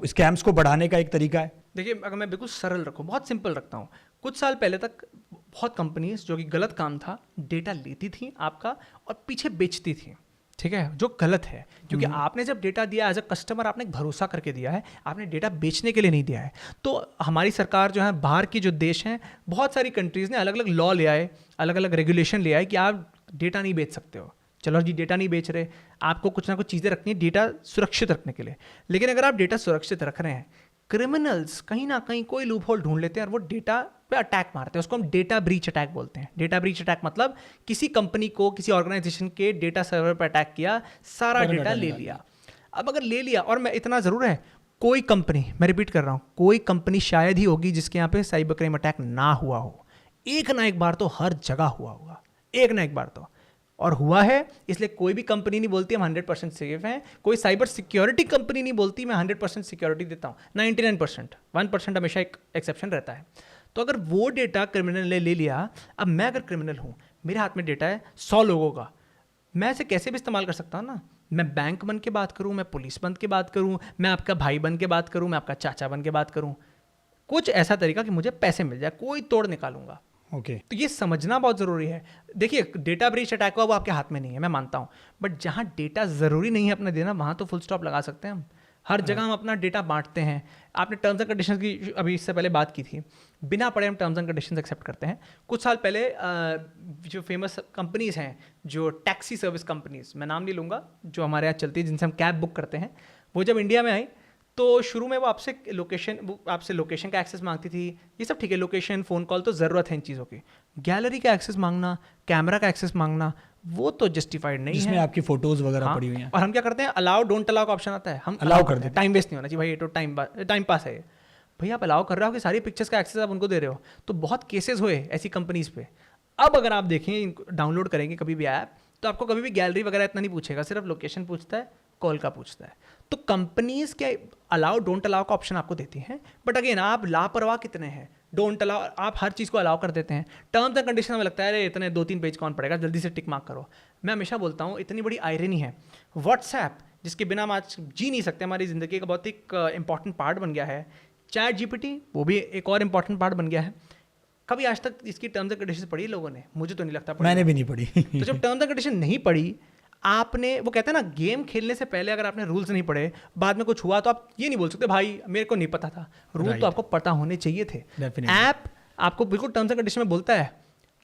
स्कैम्स को बढ़ाने का एक तरीका है। देखिए अगर मैं बिल्कुल सरल रखूँ, बहुत सिंपल रखता हूँ, कुछ साल पहले तक बहुत कंपनीज जो कि गलत काम था, डेटा लेती थी आपका और पीछे बेचती थी, ठीक है, जो गलत है। क्योंकि आपने जब डेटा दिया एज अ कस्टमर, आपने एक भरोसा करके दिया है, आपने डेटा बेचने के लिए नहीं दिया है। तो हमारी सरकार जो है, बाहर की जो देश हैं, बहुत सारी कंट्रीज़ ने अलग अलग लॉ ले आए, अलग अलग रेगुलेशन ले आए कि आप डेटा नहीं बेच सकते हो। चलो जी डेटा नहीं बेच रहे, आपको कुछ ना कुछ चीज़ें रखनी है डेटा सुरक्षित रखने के लिए। लेकिन अगर आप डेटा सुरक्षित रख रहे हैं, क्रिमिनल्स कहीं ना कहीं कोई लूप होल ढूंढ लेते हैं और वो डेटा पे अटैक मारते हैं। उसको हम डेटा ब्रीच अटैक बोलते हैं। डेटा ब्रीच अटैक मतलब किसी कंपनी को, किसी ऑर्गेनाइजेशन के डेटा सर्वर पर अटैक किया, सारा डेटा ले लिया। अब अगर ले लिया, और मैं इतना ज़रूर है, कोई कंपनी, मैं रिपीट कर रहा हूँ, कोई कंपनी शायद ही होगी जिसके यहाँ पे साइबर क्राइम अटैक ना हुआ हो। एक ना एक बार तो हर जगह हुआ होगा, एक ना एक बार तो, और हुआ है। इसलिए कोई भी कंपनी नहीं बोलती हम 100% सेफ हैं, कोई साइबर सिक्योरिटी कंपनी नहीं बोलती मैं 100% सिक्योरिटी देता हूँ। 99%, 1% हमेशा एक एक्सेप्शन रहता है। तो अगर वो डेटा क्रिमिनल ने ले लिया, अब मैं अगर क्रिमिनल हूँ, मेरे हाथ में डेटा है 100 लोगों का, मैं इसे कैसे भी इस्तेमाल कर सकता हूँ ना। मैं बैंक बन के बात करूँ, मैं पुलिस बन के बात करूँ, मैं आपका भाई बन के बात करूँ, मैं आपका चाचा बन के बात करूँ, कुछ ऐसा तरीका कि मुझे पैसे मिल जाए, कोई तोड़ निकालूंगा। ओके तो ये समझना बहुत ज़रूरी है। देखिए, डेटा ब्रीच अटैक हुआ वो आपके हाथ में नहीं है, मैं मानता हूँ, बट जहाँ डेटा ज़रूरी नहीं है अपना देना, वहाँ तो फुल स्टॉप लगा सकते हैं हम। हर जगह हम अपना डेटा बांटते हैं। आपने टर्म्स एंड कंडीशंस की अभी इससे पहले बात की थी, बिना पढ़े हम टर्म्स एंड कंडीशंस एक्सेप्ट करते हैं। कुछ साल पहले जो फेमस कंपनीज़ हैं, जो टैक्सी सर्विस कंपनीज़, मैं नाम नहीं लूँगा, जो हमारे यहाँ चलती है, जिनसे हम कैब बुक करते हैं, वो जब इंडिया में आई तो शुरू में वो आपसे लोकेशन का एक्सेस मांगती थी। ये सब ठीक है, लोकेशन, फ़ोन कॉल तो ज़रूरत है इन चीज़ों की। गैलरी का एक्सेस मांगना, कैमरा का एक्सेस मांगना, वो तो जस्टिफाइड नहीं जिसमें है। आपकी फोटोज वगैरह हाँ, पड़ी हुई हैं। और हम क्या करते हैं, अलाउ डोंट अलाउ का ऑप्शन आता है, हम अलाउ कर देते हैं। टाइम वेस्ट नहीं होना चाहिए भाई, ये तो टाइम पास है। भैया आप अलाउ कर रहे हो कि सारी पिक्चर्स का एक्सेस आप उनको दे रहे हो, तो बहुत केसेस हुए ऐसी कंपनीज पे। अब अगर आप देखें, डाउनलोड करेंगे कभी भी ऐप, तो आपको कभी भी गैलरी वगैरह इतना नहीं पूछेगा, सिर्फ लोकेशन पूछता है, कॉल का पूछता है। तो कंपनीज के अलाउ डोंट अलाउ का ऑप्शन आपको देती हैं, बट अगेन आप लापरवाह कितने हैं। डोंट अलाउ, आप हर चीज़ को अलाउ कर देते हैं। टर्म्स एंड कंडीशन में लगता है अरे इतने 2-3 पेज कौन पढ़ेगा, जल्दी से टिक मार्क करो। मैं हमेशा बोलता हूँ, इतनी बड़ी आयरनी है, व्हाट्सएप जिसके बिना हम आज जी नहीं सकते, हमारी ज़िंदगी का बहुत एक इंपॉर्टेंट पार्ट बन गया है। चैट जीपीटी वो भी एक और इंपॉर्टेंट पार्ट बन गया है। कभी आज तक इसकी टर्म्स एंड कंडीशन पढ़ी लोगों ने? मुझे तो नहीं लगता पढ़ी। मैंने भी नहीं पढ़ी। तो जब टर्म्स एंड कंडीशन नहीं पढ़ी, आपने, वो कहते हैं ना, गेम खेलने से पहले अगर आपने रूल्स नहीं पढ़े, बाद में कुछ हुआ तो आप ये नहीं बोल सकते भाई मेरे को नहीं पता था। रूल तो आपको पता होने चाहिए थे। ऐप आपको बिल्कुल टर्म्स एंड कंडीशन में बोलता है।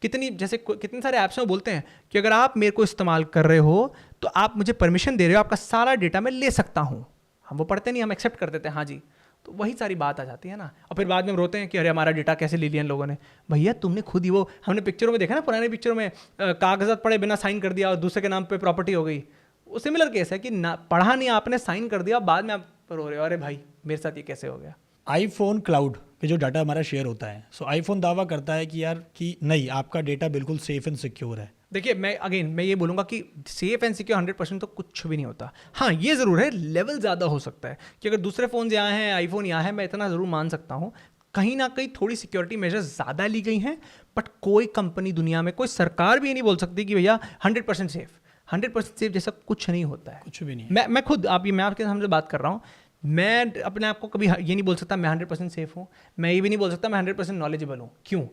कितने सारे ऐप्स में बोलते हैं कि अगर आप मेरे को इस्तेमाल कर रहे हो तो आप मुझे परमिशन दे रहे हो, आपका सारा डेटा मैं ले सकता हूँ। हम वो पढ़ते नहीं, हम एक्सेप्ट कर देते हैं, हाँ जी। तो वही सारी बात आ जाती है ना, और फिर बाद में हम रोते हैं कि अरे हमारा डेटा कैसे ले लिया इन लोगों ने। भैया तुमने खुद ही, वो हमने पिक्चरों में देखा ना, पुराने पिक्चरों में कागजात पढ़े बिना साइन कर दिया और दूसरे के नाम पे प्रॉपर्टी हो गई। वो सिमिलर केस है कि ना पढ़ा नहीं आपने, साइन कर दिया, बाद में आप रो रहे हो अरे भाई मेरे साथ ये कैसे हो गया। आईफोन क्लाउड पे जो डाटा हमारा शेयर होता है, सो आईफोन दावा करता है कि यार कि नहीं, आपका डेटा बिल्कुल सेफ एंड सिक्योर है। देखिए, मैं ये बोलूँगा कि सेफ एंड सिक्योर 100% तो कुछ भी नहीं होता। हाँ, ये ज़रूर है, लेवल ज़्यादा हो सकता है कि अगर दूसरे फ़ोन यहाँ हैं, आईफोन यहाँ है, मैं इतना ज़रूर मान सकता हूँ कहीं ना कहीं थोड़ी सिक्योरिटी मेजर्स ज़्यादा ली गई हैं। बट कोई कंपनी दुनिया में, कोई सरकार भी ये नहीं बोल सकती कि भैया 100% सेफ। 100% सेफ जैसा कुछ नहीं होता है, कुछ भी नहीं। मैं खुद मैं आपके सामने बात कर रहा हूँ, मैं अपने आप को कभी ये नहीं बोल सकता मैं 100% सेफ हूँ। मैं ये भी नहीं बोल सकता मैं 100% नॉलेजेबल हूँ। क्यों?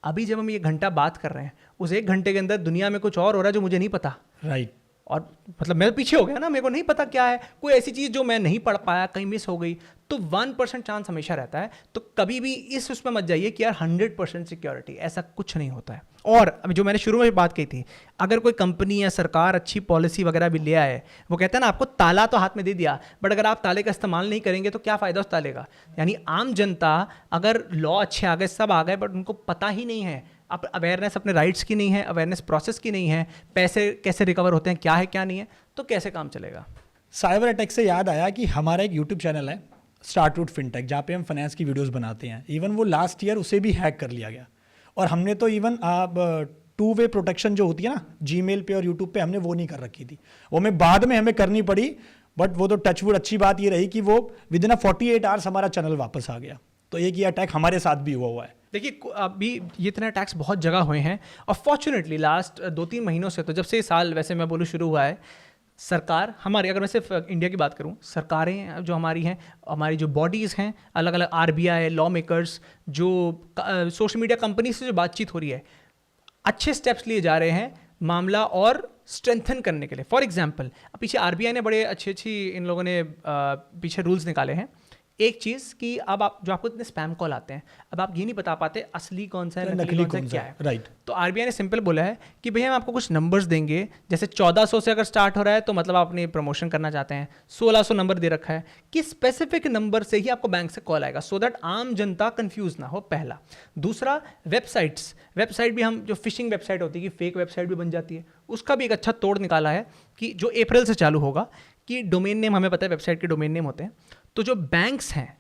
अभी जब हम ये घंटा बात कर रहे हैं, उस 1 घंटे के अंदर दुनिया में कुछ और हो रहा है जो मुझे नहीं पता। राइट। और मतलब मैं पीछे हो गया ना, मेरे को नहीं पता क्या है, कोई ऐसी चीज़ जो मैं नहीं पढ़ पाया, कहीं मिस हो गई, तो 1% चांस हमेशा रहता है। तो कभी भी उसमें मत जाइए कि यार 100% सिक्योरिटी, ऐसा कुछ नहीं होता है। और अभी जो मैंने शुरू में बात की थी, अगर कोई कंपनी या सरकार अच्छी पॉलिसी वगैरह भी ले आए, वो कहते हैं ना आपको ताला तो हाथ में दे दिया, बट अगर आप ताले का इस्तेमाल नहीं करेंगे तो क्या फ़ायदा उस ताले का। यानी आम जनता, अगर लॉ अच्छे आ गए, सब आ गए, बट उनको पता ही नहीं है, अब अवेयरनेस अपने राइट्स की नहीं है, अवेयरनेस प्रोसेस की नहीं है, पैसे कैसे रिकवर होते हैं, क्या है क्या नहीं है, तो कैसे काम चलेगा। साइबर अटैक से याद आया कि हमारा एक यूट्यूब चैनल है स्टार्ट रूट फिनटेक, जहाँ पे हम फाइनेंस की वीडियोस बनाते हैं। इवन वो लास्ट ईयर उसे भी हैक कर लिया गया, और हमने तो इवन अब 2 वे प्रोटेक्शन जो होती है ना जीमेल पे और यूट्यूब पे, हमने वो नहीं कर रखी थी, वो हमें बाद में हमें करनी पड़ी। बट वो तो टचवुड अच्छी बात ये रही कि वो विदिन 48 आवर्स हमारा चैनल वापस आ गया। तो एक ये अटैक हमारे साथ भी हुआ है। देखिए, अभी ये इतने अटैक्स बहुत जगह हुए हैं, और फॉर्चुनेटली लास्ट 2-3 महीनों से, तो जब से साल वैसे मैं बोलूँ शुरू हुआ है, सरकार हमारी, अगर मैं सिर्फ इंडिया की बात करूं, सरकारें जो हमारी हैं, हमारी जो बॉडीज़ हैं, अलग अलग RBI, लॉ मेकर्स, जो सोशल मीडिया कंपनी से जो बातचीत हो रही है, अच्छे स्टेप्स लिए जा रहे हैं मामला और स्ट्रेंथन करने के लिए। फॉर एग्जांपल, पीछे RBI ने बड़े अच्छी इन लोगों ने पीछे रूल्स निकाले हैं। एक चीज़ कि अब आप जो आपको इतने स्पैम कॉल आते हैं, अब आप ये नहीं बता पाते असली कौन सा है, नकली कौन सा क्या है। राइट। तो RBI ने सिंपल बोला है कि भैया हम आपको कुछ नंबर्स देंगे, जैसे 1400 से अगर स्टार्ट हो रहा है तो मतलब आप अपनी प्रमोशन करना चाहते हैं, 1600 नंबर दे रखा है कि स्पेसिफिक नंबर से ही आपको बैंक से कॉल आएगा, सो दैट आम जनता कंफ्यूज ना हो, पहला। दूसरा, वेबसाइट भी, हम जो फिशिंग वेबसाइट होती है कि फेक वेबसाइट भी बन जाती है, उसका भी एक अच्छा तोड़ निकाला है कि जो अप्रैल से चालू होगा कि डोमेन नेम, हमें पता है वेबसाइट के डोमेन नेम होते हैं, तो जो बैंक्स हैं,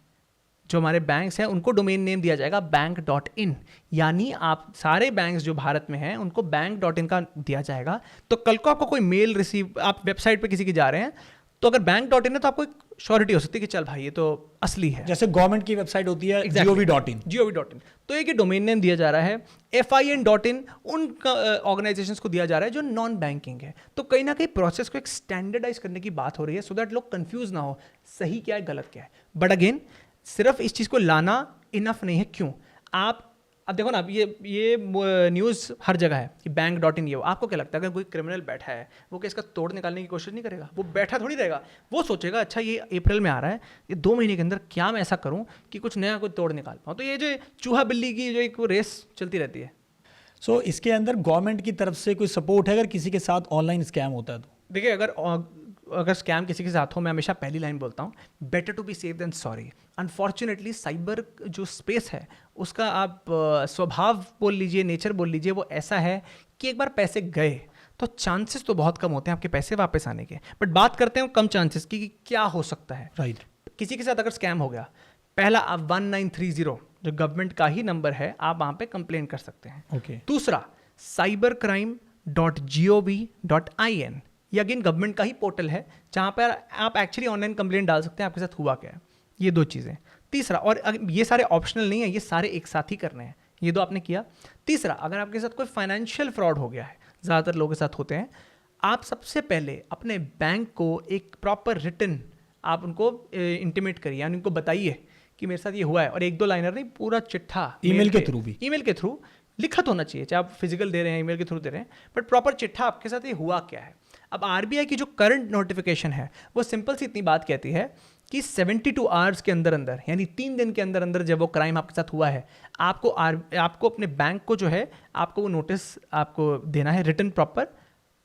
जो हमारे बैंक्स हैं, उनको डोमेन नेम दिया जाएगा bank.in। यानी आप सारे बैंक्स जो भारत में हैं उनको bank.in का दिया जाएगा। तो कल को आपको कोई मेल रिसीव, आप वेबसाइट पे किसी की जा रहे हैं, तो अगर bank.in है तो आपको एक श्योरिटी हो सकती है कि चल भाई ये तो असली है। जैसे गवर्नमेंट की वेबसाइट होती है gov.in। तो एक डोमेन नेम दिया जा रहा है। fin.in उन ऑर्गेनाइजेशंस को दिया जा रहा है जो नॉन बैंकिंग है। तो कहीं ना कहीं प्रोसेस को एक स्टैंडर्डाइज करने की बात हो रही है, सो दैट लोग कंफ्यूज ना हो सही क्या है गलत क्या है। बट अगेन सिर्फ इस चीज़ को लाना इनफ नहीं है। क्यों? आप अब देखो ना, अब ये न्यूज़ हर जगह है कि bank.in ये हो। आपको क्या लगता है अगर कोई क्रिमिनल बैठा है वो क्या इसका तोड़ निकालने की कोशिश नहीं करेगा? वो बैठा थोड़ी रहेगा, वो सोचेगा अच्छा ये अप्रैल में आ रहा है, ये 2 महीने के अंदर क्या मैं ऐसा करूं कि कुछ नया कोई तोड़ निकाल पाऊँ। तो ये जो चूहा बिल्ली की जो एक रेस चलती रहती है। सो इसके अंदर गवर्नमेंट की तरफ से कोई सपोर्ट है अगर किसी के साथ ऑनलाइन स्कैम होता है तो? देखिए, अगर स्कैम किसी के साथ हो, मैं हमेशा पहली लाइन बोलता हूँ, better to be safe than sorry. Unfortunately cyber जो स्पेस है उसका आप स्वभाव बोल लीजिए, नेचर बोल लीजिए, वो ऐसा है कि एक बार पैसे गए तो चांसेस तो बहुत कम होते हैं आपके पैसे वापस आने के। बट बात करते हैं कम चांसेस की, कि क्या हो सकता है। राइट। किसी के साथ अगर स्कैम हो गया, पहला आप 1930 जो गवर्नमेंट का ही नंबर है, आप वहाँ पे कंप्लेन कर सकते हैं। ओके। दूसरा cybercrime.gov.in, ये अगेन गवर्नमेंट का ही पोर्टल है जहाँ पर आप एक्चुअली ऑनलाइन कंप्लेंट डाल सकते हैं आपके साथ हुआ क्या है। ये 2 चीज़ें। तीसरा, और ये सारे ऑप्शनल नहीं है, ये सारे एक साथ ही करने हैं। ये 2 आपने किया। तीसरा, अगर आपके साथ कोई फाइनेंशियल फ्रॉड हो गया है, ज़्यादातर लोगों के साथ होते हैं, आप सबसे पहले अपने बैंक को एक प्रॉपर रिटन आप उनको इंटीमेट करिए, यानी उनको बताइए कि मेरे साथ ये हुआ है। और 1-2 लाइनर नहीं, पूरा चिट्ठा ईमेल के थ्रू भी, ईमेल के थ्रू लिखत होना चाहिए, चाहे आप फिजिकल दे रहे हैं ईमेल के थ्रू दे रहे हैं, बट प्रॉपर चिट्ठा आपके साथ ये हुआ क्या है। अब आरबीआई की जो करंट नोटिफिकेशन है वो सिंपल सी इतनी बात कहती है कि 72 आवर्स के अंदर अंदर, यानी 3 दिन के अंदर अंदर जब वो क्राइम आपके साथ हुआ है, आपको अपने बैंक को जो है आपको वो नोटिस आपको देना है रिटन प्रॉपर।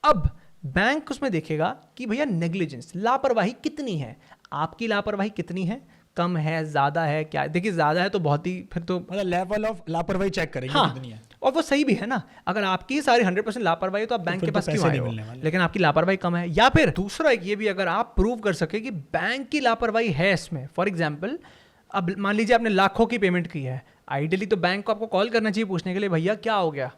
अब बैंक उसमें देखेगा कि भैया नेग्लिजेंस, लापरवाही कितनी है, आपकी लापरवाही कितनी है, कम है, ज़्यादा है, क्या है। देखिए ज़्यादा है तो बहुत ही, फिर तो मतलब लेवल ऑफ लापरवाही चेक करेंगे हाँ, कितनी है। और वो सही भी है ना। अगर आपकी सारी 100% लापरवाही है तो आप बैंक के पास क्यों आए हो, लेकिन आपकी लापरवाही कम है। या फिर दूसरा एक ये भी, अगर आप प्रूव कर सके कि बैंक की लापरवाही है इसमें, फॉर एग्जाम्पल अब मान लीजिए आपने लाखों की पेमेंट की है, आइडियली तो बैंक को आपको कॉल करना चाहिए पूछने के लिए भैया क्या हो गया।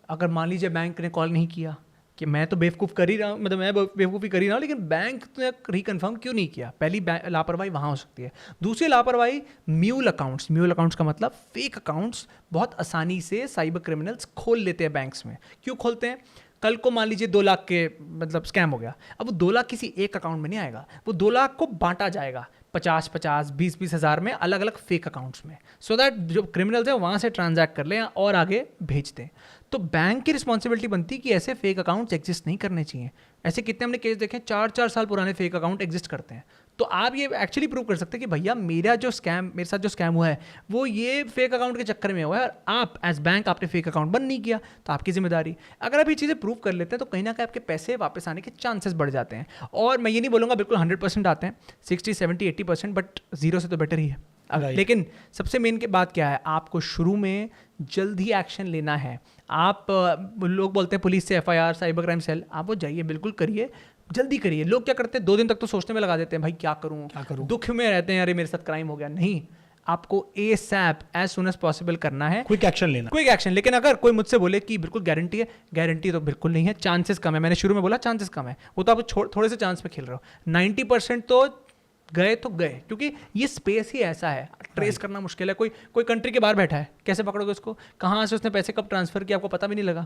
अगर मान लीजिए बैंक ने कॉल नहीं किया कि मैं तो बेवकूफ़ कर ही रहा हूँ, मतलब मैं बेवकूफ़ी कर ही रहा हूँ, लेकिन बैंक ने रिकन्फर्म क्यों नहीं किया। पहली लापरवाही वहाँ हो सकती है। दूसरी लापरवाही म्यूल अकाउंट्स। म्यूल अकाउंट्स का मतलब फेक अकाउंट्स बहुत आसानी से साइबर क्रिमिनल्स खोल लेते हैं बैंक्स में। क्यों खोलते हैं? कल को मान लीजिए 2 लाख के मतलब स्कैम हो गया, अब वो 2 लाख किसी एक अकाउंट में नहीं आएगा, वो 2 लाख को बांटा जाएगा 50-50, 20-20 हज़ार में अलग अलग फेक अकाउंट्स में, सो दैट जो क्रिमिनल्स हैं वहाँ से ट्रांजैक्ट कर लें और आगे भेज दें। तो बैंक की रिस्पॉन्सिबिलिटी बनती है कि ऐसे फेक अकाउंट्स एग्जिस्ट नहीं करने चाहिए। ऐसे कितने हमने केस देखे, 4-4 साल पुराने फेक अकाउंट एग्जिस्ट करते हैं। तो आप ये एक्चुअली प्रूव कर सकते हैं कि भैया मेरे साथ जो स्कैम हुआ है वो ये फेक अकाउंट के चक्कर में हुआ है, और आप एज बैंक आपने फेक अकाउंट बंद नहीं किया, तो आपकी जिम्मेदारी। अगर आप ये चीज़ें प्रूव कर लेते हैं तो कहीं ना कहीं आपके पैसे वापस आने के चांसेस बढ़ जाते हैं। और मैं ये नहीं बोलूँगा बिल्कुल 100% आते हैं, 60, 70, 80%, बट 0 से तो बेटर ही है। लेकिन सबसे मेन की बात क्या है, आपको शुरू में जल्द ही एक्शन लेना है। आप लोग बोलते हैं पुलिस से FIR, साइबर क्राइम सेल, आप वो जाइए, बिल्कुल करिए, जल्दी करिए। लोग क्या करते हैं 2 दिन तक तो सोचने में लगा देते हैं भाई क्या करूं, दुख में रहते हैं, अरे मेरे साथ क्राइम हो गया। नहीं, आपको ASAP as soon as possible करना है, क्विक एक्शन लेना, क्विक एक्शन। लेकिन अगर कोई मुझसे बोले कि बिल्कुल गारंटी है, गारंटी तो बिल्कुल नहीं है, चांसेस कम है। मैंने शुरू में बोला चांसेस कम है, वो तो आप थोड़े से चांस में खेल रहे हो। 90% तो गए तो गए, क्योंकि ये स्पेस ही ऐसा है, ट्रेस करना मुश्किल है। कोई कंट्री के बाहर बैठा है, कैसे पकड़ोगे उसको, कहाँ से उसने पैसे कब ट्रांसफर किया आपको पता भी नहीं लगा।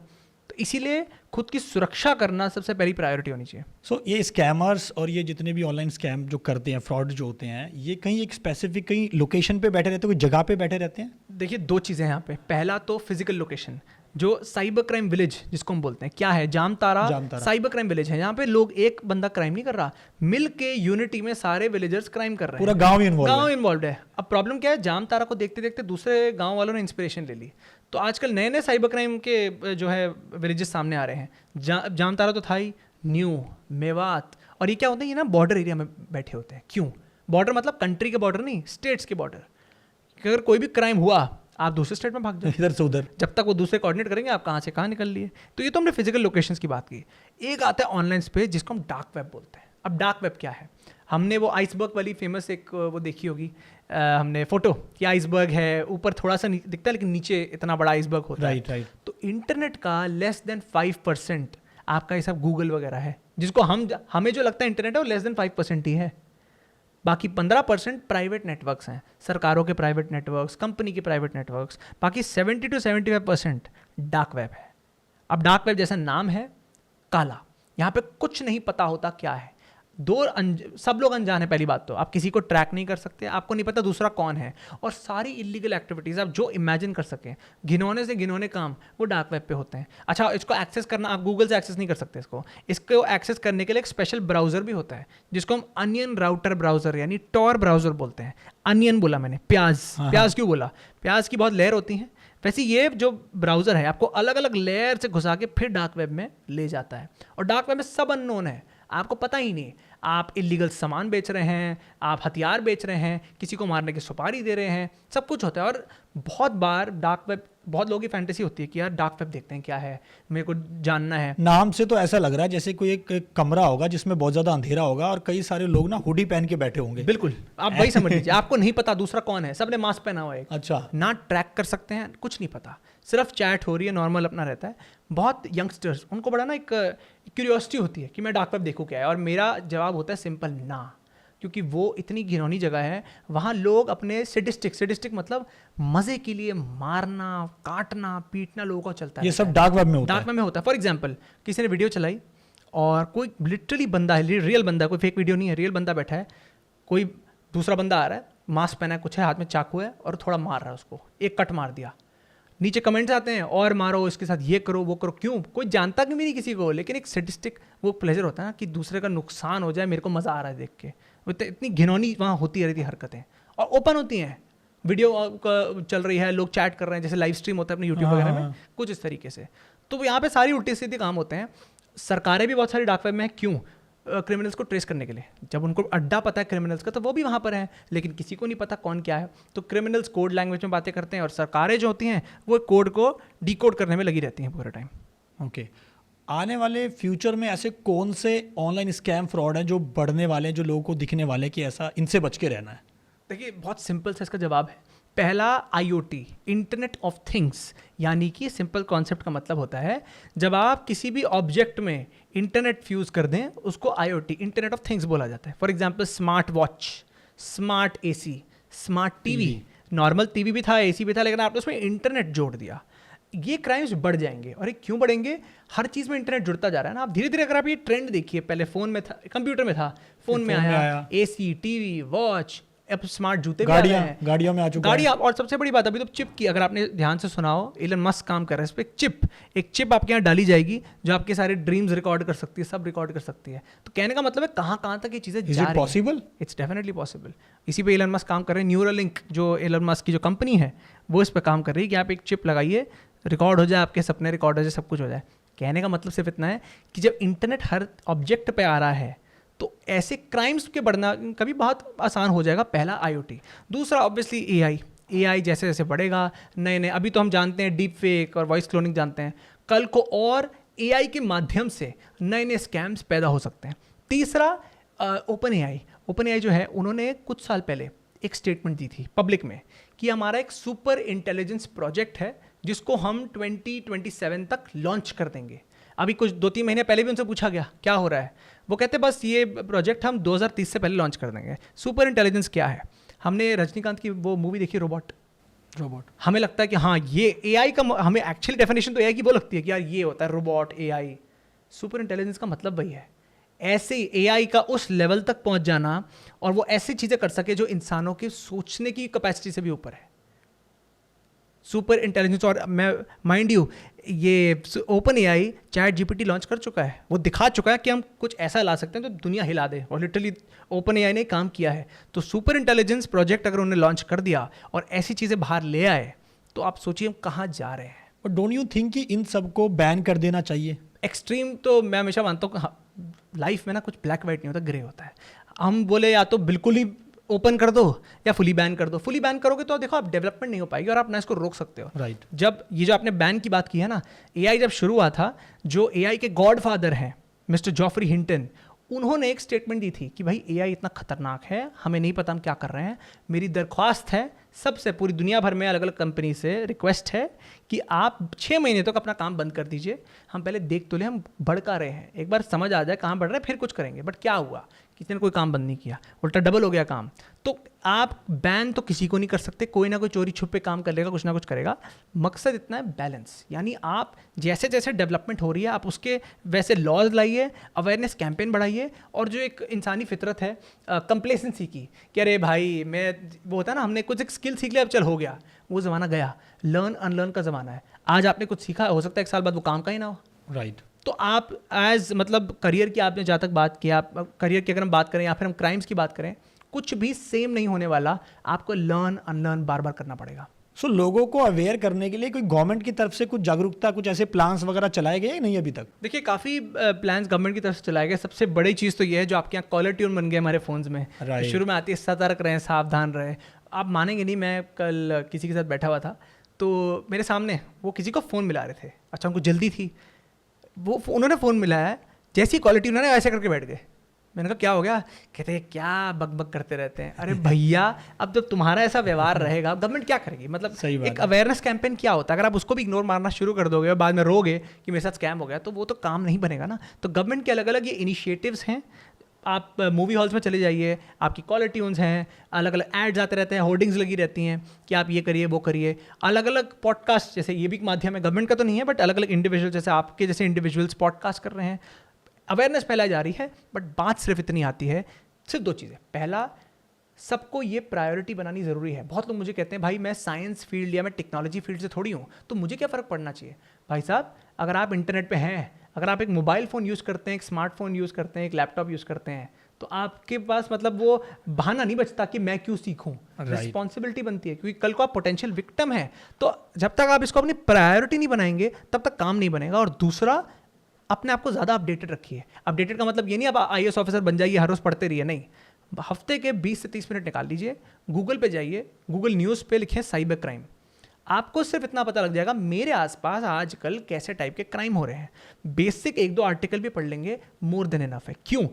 तो इसीलिए खुद की सुरक्षा करना सबसे पहली प्रायोरिटी होनी चाहिए। सो ये स्कैमर्स और ये जितने भी ऑनलाइन स्कैम जो करते हैं, फ्रॉड जो होते हैं, ये कहीं एक स्पेसिफिक कहीं लोकेशन पे बैठे रहते हैं, कोई जगह पे बैठे रहते हैं? देखिए 2 चीज़ें हैं यहाँ पे। पहला तो फिजिकल लोकेशन, जो साइबर क्राइम विलेज जिसको हम बोलते हैं, क्या है, जामतारा साइबर क्राइम विलेज है। यहाँ पे लोग, एक बंदा क्राइम नहीं कर रहा, मिल के यूनिटी में सारे विलेजर्स क्राइम कर रहे हैं, पूरा गांव इन्वॉल्व है। अब प्रॉब्लम क्या है, जामतारा को देखते देखते दूसरे गांव वालों ने इंस्पिरेशन ले ली, तो आजकल नए नए साइबर क्राइम के जो है विलेजेस सामने आ रहे हैं। जामतारा तो था ही, न्यू, मेवात, और ये क्या होता है, ये ना बॉर्डर एरिया में बैठे होते हैं। क्यों बॉर्डर? मतलब कंट्री के बॉर्डर नहीं, स्टेट्स के बॉर्डर। अगर कोई भी क्राइम हुआ आप दूसरे स्टेट में भाग जाओ, इधर से उधर, जब तक वो दूसरे कोऑर्डिनेट करेंगे आप कहाँ से कहाँ निकल लिए। तो ये तो हमने फिजिकल लोकेशंस की बात की। एक आता है ऑनलाइन स्पेस जिसको हम डार्क वेब बोलते हैं। अब डार्क वेब क्या है? हमने वो आइसबर्ग वाली फेमस एक वो देखी होगी हमने फोटो कि आइसबर्ग है, ऊपर थोड़ा सा दिखता है लेकिन नीचे इतना बड़ा आइसबर्ग होता है। राइट। तो इंटरनेट का लेस देन 5% आपका ये सब गूगल वगैरह है, जिसको हमें जो लगता है इंटरनेट है वो लेस देन 5% ही है। बाकी 15% प्राइवेट नेटवर्क्स हैं, सरकारों के प्राइवेट नेटवर्क्स, कंपनी के प्राइवेट नेटवर्क्स। बाकी 70 to 75% डार्क वेब है। अब डार्क वेब जैसा नाम है, काला, यहाँ पे कुछ नहीं पता होता क्या है। सब लोग अनजान है। पहली बात तो आप किसी को ट्रैक नहीं कर सकते, आपको नहीं पता दूसरा कौन है, और सारी इलीगल एक्टिविटीज़ आप जो इमेजिन कर सकें, घिनौने से घिनौने काम, वो डार्क वेब पे होते हैं। अच्छा, इसको एक्सेस करना, आप गूगल से एक्सेस नहीं कर सकते इसको एक्सेस करने के लिए एक स्पेशल ब्राउज़र भी होता है जिसको हम अनियन राउटर ब्राउज़र यानी टॉर ब्राउज़र बोलते हैं। अनियन बोला मैंने, प्याज क्यों बोला? प्याज की बहुत लेयर होती हैं। वैसे ये जो ब्राउज़र है आपको अलग अलग लेयर से घुसा के फिर डार्क वेब में ले जाता है, और डार्क वेब में सब अननोन है, आपको पता ही नहीं। आप इलीगल सामान बेच रहे हैं, आप हथियार बेच रहे हैं, किसी को मारने की सुपारी दे रहे हैं, सब कुछ होता है। और बहुत बार डार्क वेब, बहुत लोगों की फैंटेसी होती है कि यार डार्क वेब देखते हैं क्या है, मेरे को जानना है। नाम से तो ऐसा लग रहा है जैसे कोई एक कमरा होगा जिसमें बहुत ज्यादा अंधेरा होगा और कई सारे लोग ना हुडी पहन के बैठे होंगे। बिल्कुल, आप वही समझ लीजिए। आपको नहीं पता दूसरा कौन है, सबने मास्क पहना हुआ है, अच्छा, ना ट्रैक कर सकते हैं, कुछ नहीं पता, सिर्फ चैट हो रही है, नॉर्मल अपना रहता है। बहुत यंगस्टर्स, उनको बड़ा ना एक क्यूरियोसिटी होती है कि मैं डार्क वेब देखूँ क्या है, और मेरा जवाब होता है सिंपल, ना। क्योंकि वो इतनी घिनौनी जगह है, वहाँ लोग अपने सैडिस्टिक मतलब मज़े के लिए मारना, काटना, पीटना लोगों का चलता है। ये सब डार्क वेब में होता है। डार्क वेब में होता है। फॉर एग्जाम्पल, किसी ने वीडियो चलाई और कोई लिटरली बंदा है, रियल बंदा, कोई फेक वीडियो नहीं है, रियल बंदा बैठा है, कोई दूसरा बंदा आ रहा है, मास्क पहना है, कुछ है, हाथ में चाकू है, और थोड़ा मार रहा है उसको, एक कट मार दिया। नीचे कमेंट्स आते हैं, और मारो, इसके साथ ये करो, वो करो। क्यों? कोई जानता क्यों नहीं किसी को, लेकिन एक सैडिस्टिक वो प्लेजर होता है ना कि दूसरे का नुकसान हो जाए, मेरे को मज़ा आ रहा है देख के। इतनी घिनौनी वहाँ होती रहती हरकतें, और ओपन होती हैं। वीडियो चल रही है, लोग चैट कर रहे हैं, जैसे लाइव स्ट्रीम होता है अपने यूट्यूब वगैरह में, कुछ इस तरीके से। तो यहाँ पे सारी उल्टे सीधे काम होते हैं। सरकारें भी बहुत सारी डार्क वेब में हैं। क्यों? क्रिमिनल्स को ट्रेस करने के लिए। जब उनको अड्डा पता है क्रिमिनल्स का, तो वो भी वहाँ पर हैं, लेकिन किसी को नहीं पता कौन क्या है। तो क्रिमिनल्स कोड लैंग्वेज में बातें करते हैं, और सरकारें जो होती हैं वो कोड को डिकोड करने में लगी रहती हैं पूरा टाइम। ओके, आने वाले फ्यूचर में ऐसे कौन से ऑनलाइन स्कैम फ्रॉड हैं जो बढ़ने वाले हैं, जो लोगों को दिखने वाले हैं कि ऐसा इनसे बच के रहना है? देखिए, बहुत सिंपल सा इसका जवाब है। पहला, IoT, इंटरनेट ऑफ थिंग्स, यानी कि सिंपल कॉन्सेप्ट का मतलब होता है जब आप किसी भी ऑब्जेक्ट में इंटरनेट फ्यूज कर दें, उसको IoT, इंटरनेट ऑफ थिंग्स बोला जाता है। For example, smart watch, smart AC, smart TV। Normal TV भी था, AC भी था, लेकिन आपने उसमें इंटरनेट जोड़ दिया। ये क्राइम्स बढ़ जाएंगे। और ये क्यों बढ़ेंगे? हर चीज़ में इंटरनेट जुड़ता जा रहा है ना। आप धीरे धीरे, अगर आप ये ट्रेंड देखिए, पहले फ़ोन में था, कंप्यूटर में था, फ़ोन में आया, AC, TV, वॉच, अब स्मार्ट जूते भी आ रहे हैं, गाड़ियों में आ चुका है। और सबसे बड़ी बात, अभी तो चिप की, अगर आपने ध्यान से सुना हो, एलन मस्क काम कर रहा है इस पर। एक चिप आपके यहाँ डाली जाएगी जो आपके सारे ड्रीम्स रिकॉर्ड कर सकती है, सब रिकॉर्ड कर सकती है। तो कहने का मतलब है कहाँ कहाँ तक ये चीज़ें जा रही हैं। पॉसिबल? It's definitely possible. इसी पे एलन मस्क काम कर रहे हैं। न्यूरालिंक, जो एलन मस्क की जो कंपनी है, वो इस पर काम कर रही है कि आप एक चिप लगाइए, रिकॉर्ड हो जाए, आपके सपने रिकॉर्ड हो जाए, सब कुछ हो जाए। कहने का मतलब सिर्फ इतना है कि जब इंटरनेट हर ऑब्जेक्ट पे आ रहा है, तो ऐसे क्राइम्स के बढ़ना कभी बहुत आसान हो जाएगा। पहला IoT। दूसरा ऑब्वियसली AI जैसे जैसे बढ़ेगा, नए नए, अभी तो हम जानते हैं डीप फेक और वॉइस क्लोनिंग जानते हैं, कल को और AI के माध्यम से नए नए स्कैम्स पैदा हो सकते हैं। तीसरा, ओपन AI जो है, उन्होंने कुछ साल पहले एक स्टेटमेंट दी थी पब्लिक में कि हमारा एक सुपर इंटेलिजेंस प्रोजेक्ट है जिसको हम 2027 तक लॉन्च कर देंगे। अभी कुछ 2-3 महीने पहले भी उनसे पूछा गया क्या हो रहा है, वो कहते बस ये प्रोजेक्ट हम 2030 से पहले लॉन्च कर देंगे। सुपर इंटेलिजेंस क्या है? हमने रजनीकांत की वो मूवी देखी, रोबोट। हमें लगता है कि हाँ, ये AI का, हमें एक्चुअली डेफिनेशन तो AI की वो लगती है कि यार ये होता है रोबोट, AI। सुपर इंटेलिजेंस का मतलब वही है। ऐसे AI का उस लेवल तक पहुंच जाना, और वो ऐसी चीज़ें कर सके जो इंसानों के सोचने की कैपेसिटी से भी ऊपर है। Super intelligence. और मैं, माइंड यू, ये open AI chat GPT launch कर चुका है, वो दिखा चुका है कि हम कुछ ऐसा ला सकते हैं तो दुनिया हिला दे, और लिटरली ओपन AI ने काम किया है। तो सुपर इंटेलिजेंस प्रोजेक्ट अगर उन्होंने लॉन्च कर दिया और ऐसी चीज़ें बाहर ले आए, तो आप सोचिए हम कहाँ जा रहे हैं। और डोंट यू थिंक कि इन सबको बैन कर देना चाहिए? एक्सट्रीम तो मैं हमेशा मानता हूँ, लाइफ में ना कुछ ब्लैक वाइट नहीं होता, ग्रे होता है। हम बोले या तो बिल्कुल ही ओपन कर दो या फुली बैन कर दो। फुली बैन करोगे तो देखो आप डेवलपमेंट नहीं हो पाएगी, और आप ना इसको रोक सकते हो। राइट। जब ये जो आपने बैन की बात की है ना, AI जब शुरू हुआ था, जो AI के गॉड फादर हैं मिस्टर जॉफरी हिंटन, उन्होंने एक स्टेटमेंट दी थी कि भाई एआई इतना खतरनाक है, हमें नहीं पता हम क्या कर रहे हैं। मेरी दरख्वास्त है सबसे, पूरी दुनिया भर में अलग अलग कंपनी से रिक्वेस्ट है कि आप 6 महीने तक अपना काम बंद कर दीजिए। हम पहले देख तो ले हम बढ़ का रहे हैं, एक बार समझ आ जाए कहाँ बढ़ रहे हैं फिर कुछ करेंगे। बट क्या हुआ, किसी ने कोई काम बंद नहीं किया, उल्टा डबल हो गया काम। तो आप बैन तो किसी को नहीं कर सकते, कोई ना कोई चोरी छुपे काम कर लेगा, कुछ ना कुछ करेगा। मकसद इतना है बैलेंस, यानी आप जैसे जैसे डेवलपमेंट हो रही है आप उसके वैसे लॉज लाइए, अवेयरनेस कैंपेन बढ़ाइए। और जो एक इंसानी फितरत है कंप्लेसेंसी की कि अरे भाई मैं, वो होता है ना, हमने कुछ एक स्किल सीख लिया अब चल हो गया, वो ज़माना गया। लर्न अनलर्न का ज़माना है। आज आपने कुछ सीखा, हो सकता है 1 साल बाद वो काम का ही ना हो। राइट। तो आप एज मतलब करियर की आपने जहाँ तक बात की, आप करियर की अगर हम बात करें या फिर हम क्राइम्स की बात करें, कुछ भी सेम नहीं होने वाला। आपको लर्न अनलर्न बार बार करना पड़ेगा। सो लोगों को अवेयर करने के लिए कोई गवर्नमेंट की तरफ से कुछ जागरूकता, कुछ ऐसे प्लान्स वगैरह चलाए गए नहीं अभी तक? देखिए काफ़ी प्लान्स गवर्नमेंट की तरफ से चलाए गए। सबसे बड़ी चीज़ तो ये है जो आपके यहाँ कॉलर ट्यून बन गए हमारे फ़ोन्स में। Right. शुरू में आती है सतर्क रहें, सावधान रहें। आप मानेंगे नहीं, मैं कल किसी के साथ बैठा हुआ था तो मेरे सामने वो किसी को फ़ोन मिला रहे थे। अच्छा उनको जल्दी थी, वो उन्होंने फ़ोन मिलाया, जैसी क्वालिटी उन्होंने ऐसे करके बैठ गए। मैंने कहा क्या हो गया? कहते हैं क्या बक बक करते रहते हैं। अरे भैया अब जब तुम्हारा ऐसा व्यवहार रहेगा गवर्नमेंट क्या करेगी? मतलब एक अवेयरनेस कैंपेन क्या होता है? अगर आप उसको भी इग्नोर मारना शुरू कर दोगे और बाद में रोगे कि मेरे साथ स्कैम हो गया, तो वो तो काम नहीं बनेगा ना। तो गवर्नमेंट के अलग अलग ये इनिशिएटिव्स हैं। आप मूवी हॉल्स में चले जाइए, आपकी कॉलर ट्यून्स हैं, अलग अलग एड्स आते रहते हैं, होर्डिंग्स लगी रहती हैं कि आप ये करिए वो करिए। अलग अलग पॉडकास्ट, जैसे ये भी एक माध्यम है, गवर्नमेंट का तो नहीं है बट अलग अलग इंडिविजुअल, जैसे आपके जैसे इंडिविजुअल्स पॉडकास्ट कर रहे हैं, अवेयरनेस फैलाई जा रही है। बट बात सिर्फ इतनी आती है, सिर्फ 2 चीज़ें। पहला, सबको ये प्रायोरिटी बनानी ज़रूरी है। बहुत लोग मुझे कहते हैं भाई मैं साइंस फील्ड या मैं टेक्नोलॉजी फील्ड से थोड़ी हूँ, तो मुझे क्या फ़र्क पड़ना चाहिए? भाई साहब अगर आप इंटरनेट पे हैं, अगर आप एक मोबाइल फ़ोन यूज़ करते हैं, एक स्मार्टफोन यूज़ करते हैं, एक लैपटॉप यूज़ करते हैं, तो आपके पास मतलब वो बहाना नहीं बचता कि मैं क्यों सीखूं। रिस्पॉन्सिबिलिटी बनती है, क्योंकि कल को आप पोटेंशियल विक्टिम हैं। तो जब तक आप इसको अपनी प्रायोरिटी नहीं बनाएंगे तब तक काम नहीं बनेगा। और दूसरा, अपने आप को ज़्यादा अपडेटेड रखिए। अपडेटेड का मतलब ये नहीं आप IAS ऑफिसर बन जाइए, हर रोज़ पढ़ते रहिए, नहीं। हफ्ते के 20 से 30 मिनट निकाल लीजिए, गूगल पे जाइए, गूगल न्यूज़ पे लिखें साइबर क्राइम। आपको सिर्फ इतना पता लग जाएगा मेरे आसपास आजकल कैसे टाइप के क्राइम हो रहे हैं। बेसिक 1-2 आर्टिकल भी पढ़ लेंगे, मोर देन इनफ है। क्यों?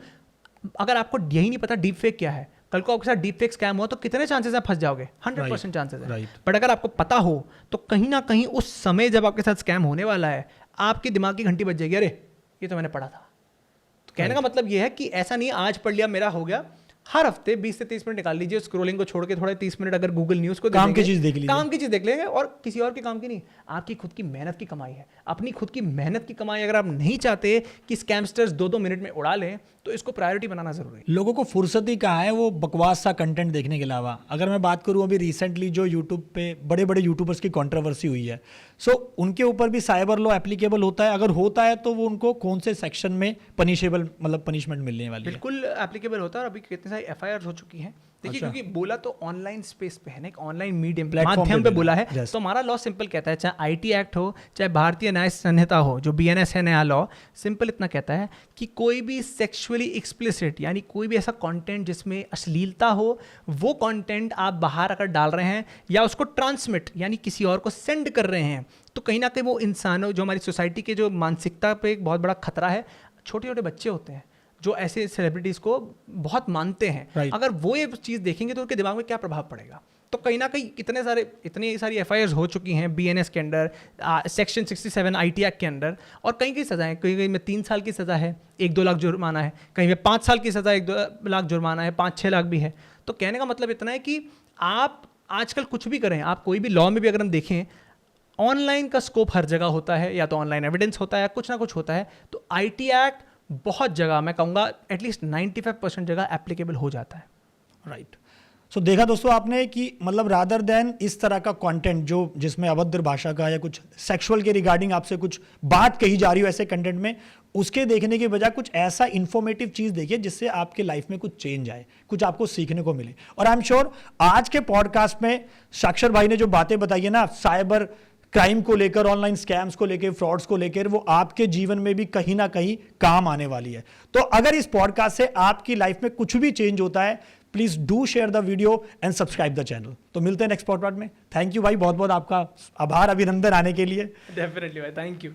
अगर आपको यही नहीं पता डीप फेक क्या है, कल को आपके साथ डीप फेक स्कैम हो तो कितने चांसेस है फंस जाओगे? 100% चांसेस है। बट अगर आपको पता हो तो कहीं ना कहीं उस समय जब आपके साथ स्कैम होने वाला है, आपके दिमाग की घंटी बज जाएगी, अरे ये तो मैंने पढ़ा था। तो कहने का मतलब ये है कि ऐसा नहीं आज पढ़ लिया मेरा हो गया। हर हफ्ते 20 से 30 मिनट निकाल लीजिए, स्क्रोलिंग को छोड़ के थोड़े 30 मिनट अगर गूगल न्यूज़ को काम की चीज़ देख लीजिए, काम की चीज़ देख लेंगे। और किसी और के काम की नहीं, आपकी खुद की मेहनत की कमाई है। अपनी खुद की मेहनत की कमाई अगर आप नहीं चाहते कि स्कैमस्टर्स 2-2 मिनट में उड़ा लें, तो इसको प्रायोरिटी बनाना जरूरी है। लोगों को फुर्सत ही कहाँ है वो बकवास सा कंटेंट देखने के अलावा। अगर मैं बात करूँ अभी रिसेंटली जो यूट्यूब पे बड़े बड़े यूट्यूबर्स की कंट्रोवर्सी हुई है, सो उनके ऊपर भी साइबर लॉ एप्लीकेबल होता है? अगर होता है तो वो उनको कौन से सेक्शन में पनिशेबल मतलब पनिशमेंट मिलने वाली है? बिल्कुल एप्लीकेबल होता है और अभी कितनी सारी FIR हो चुकी हैं। देखिए क्योंकि बोला तो ऑनलाइन स्पेस पे है ना, एक ऑनलाइन मीडियम माध्यम पे बोला है, तो हमारा लॉ सिंपल कहता है, चाहे IT एक्ट हो, चाहे भारतीय न्याय संहिता हो, जो BNS है नया लॉ, सिंपल इतना कहता है कि कोई भी सेक्सुअली एक्सप्लिसिट यानी कोई भी ऐसा कंटेंट जिसमें अश्लीलता हो, वो कंटेंट आप बाहर अगर डाल रहे हैं या उसको ट्रांसमिट यानी किसी और को सेंड कर रहे हैं, तो कहीं ना कहीं वो इंसानों, जो हमारी सोसाइटी के जो मानसिकता पे एक बहुत बड़ा खतरा है। छोटे छोटे बच्चे होते हैं जो ऐसे सेलिब्रिटीज़ को बहुत मानते हैं, अगर वो ये चीज़ देखेंगे तो उनके दिमाग में क्या प्रभाव पड़ेगा? तो कहीं ना कहीं इतनी सारी FIRs हो चुकी हैं BNS के अंडर, सेक्शन 67 IT एक्ट के अंडर, और कहीं सज़ाएँ, कहीं में 3 साल की सज़ा है, 1-2 लाख जुर्माना है, कहीं में 5 साल की सज़ा, 1-2 लाख जुर्माना है, 5-6 लाख भी है। तो कहने का मतलब इतना है कि आप आजकल कुछ भी करें, आप कोई भी लॉ में भी अगर हम देखें, ऑनलाइन का स्कोप हर जगह होता है, या तो ऑनलाइन एविडेंस होता है, कुछ ना कुछ होता है। तो IT एक्ट बहुत जगह, मैं कहूँगा एटलीस्ट 95% जगह एप्लीकेबल हो जाता है। राइट। सो देखा दोस्तों आपने कि मतलब रादर देन इस तरह का कंटेंट जो जिसमें अभद्र भाषा का या कुछ सेक्सुअल के रिगार्डिंग आपसे कुछ बात कही जा रही हो ऐसे कंटेंट में, उसके देखने के बजाय कुछ ऐसा इंफॉर्मेटिव चीज़ देखिए जिससे आपके लाइफ में कुछ चेंज आए, कुछ आपको सीखने को मिले। और आई एम श्योर आज के पॉडकास्ट में साक्षर भाई ने जो बातें बताई है ना, साइबर क्राइम को लेकर, ऑनलाइन स्कैम्स को लेकर, फ्रॉड्स को लेकर, वो आपके जीवन में भी कहीं ना कहीं काम आने वाली है। तो अगर इस पॉडकास्ट से आपकी लाइफ में कुछ भी चेंज होता है, please do share the video and subscribe the channel. तो मिलते हैं नेक्स्ट पॉडकास्ट में। थैंक यू भाई, बहुत बहुत आपका आभार, अभिनंदन आने के लिए। डेफिनेटली भाई, थैंक यू।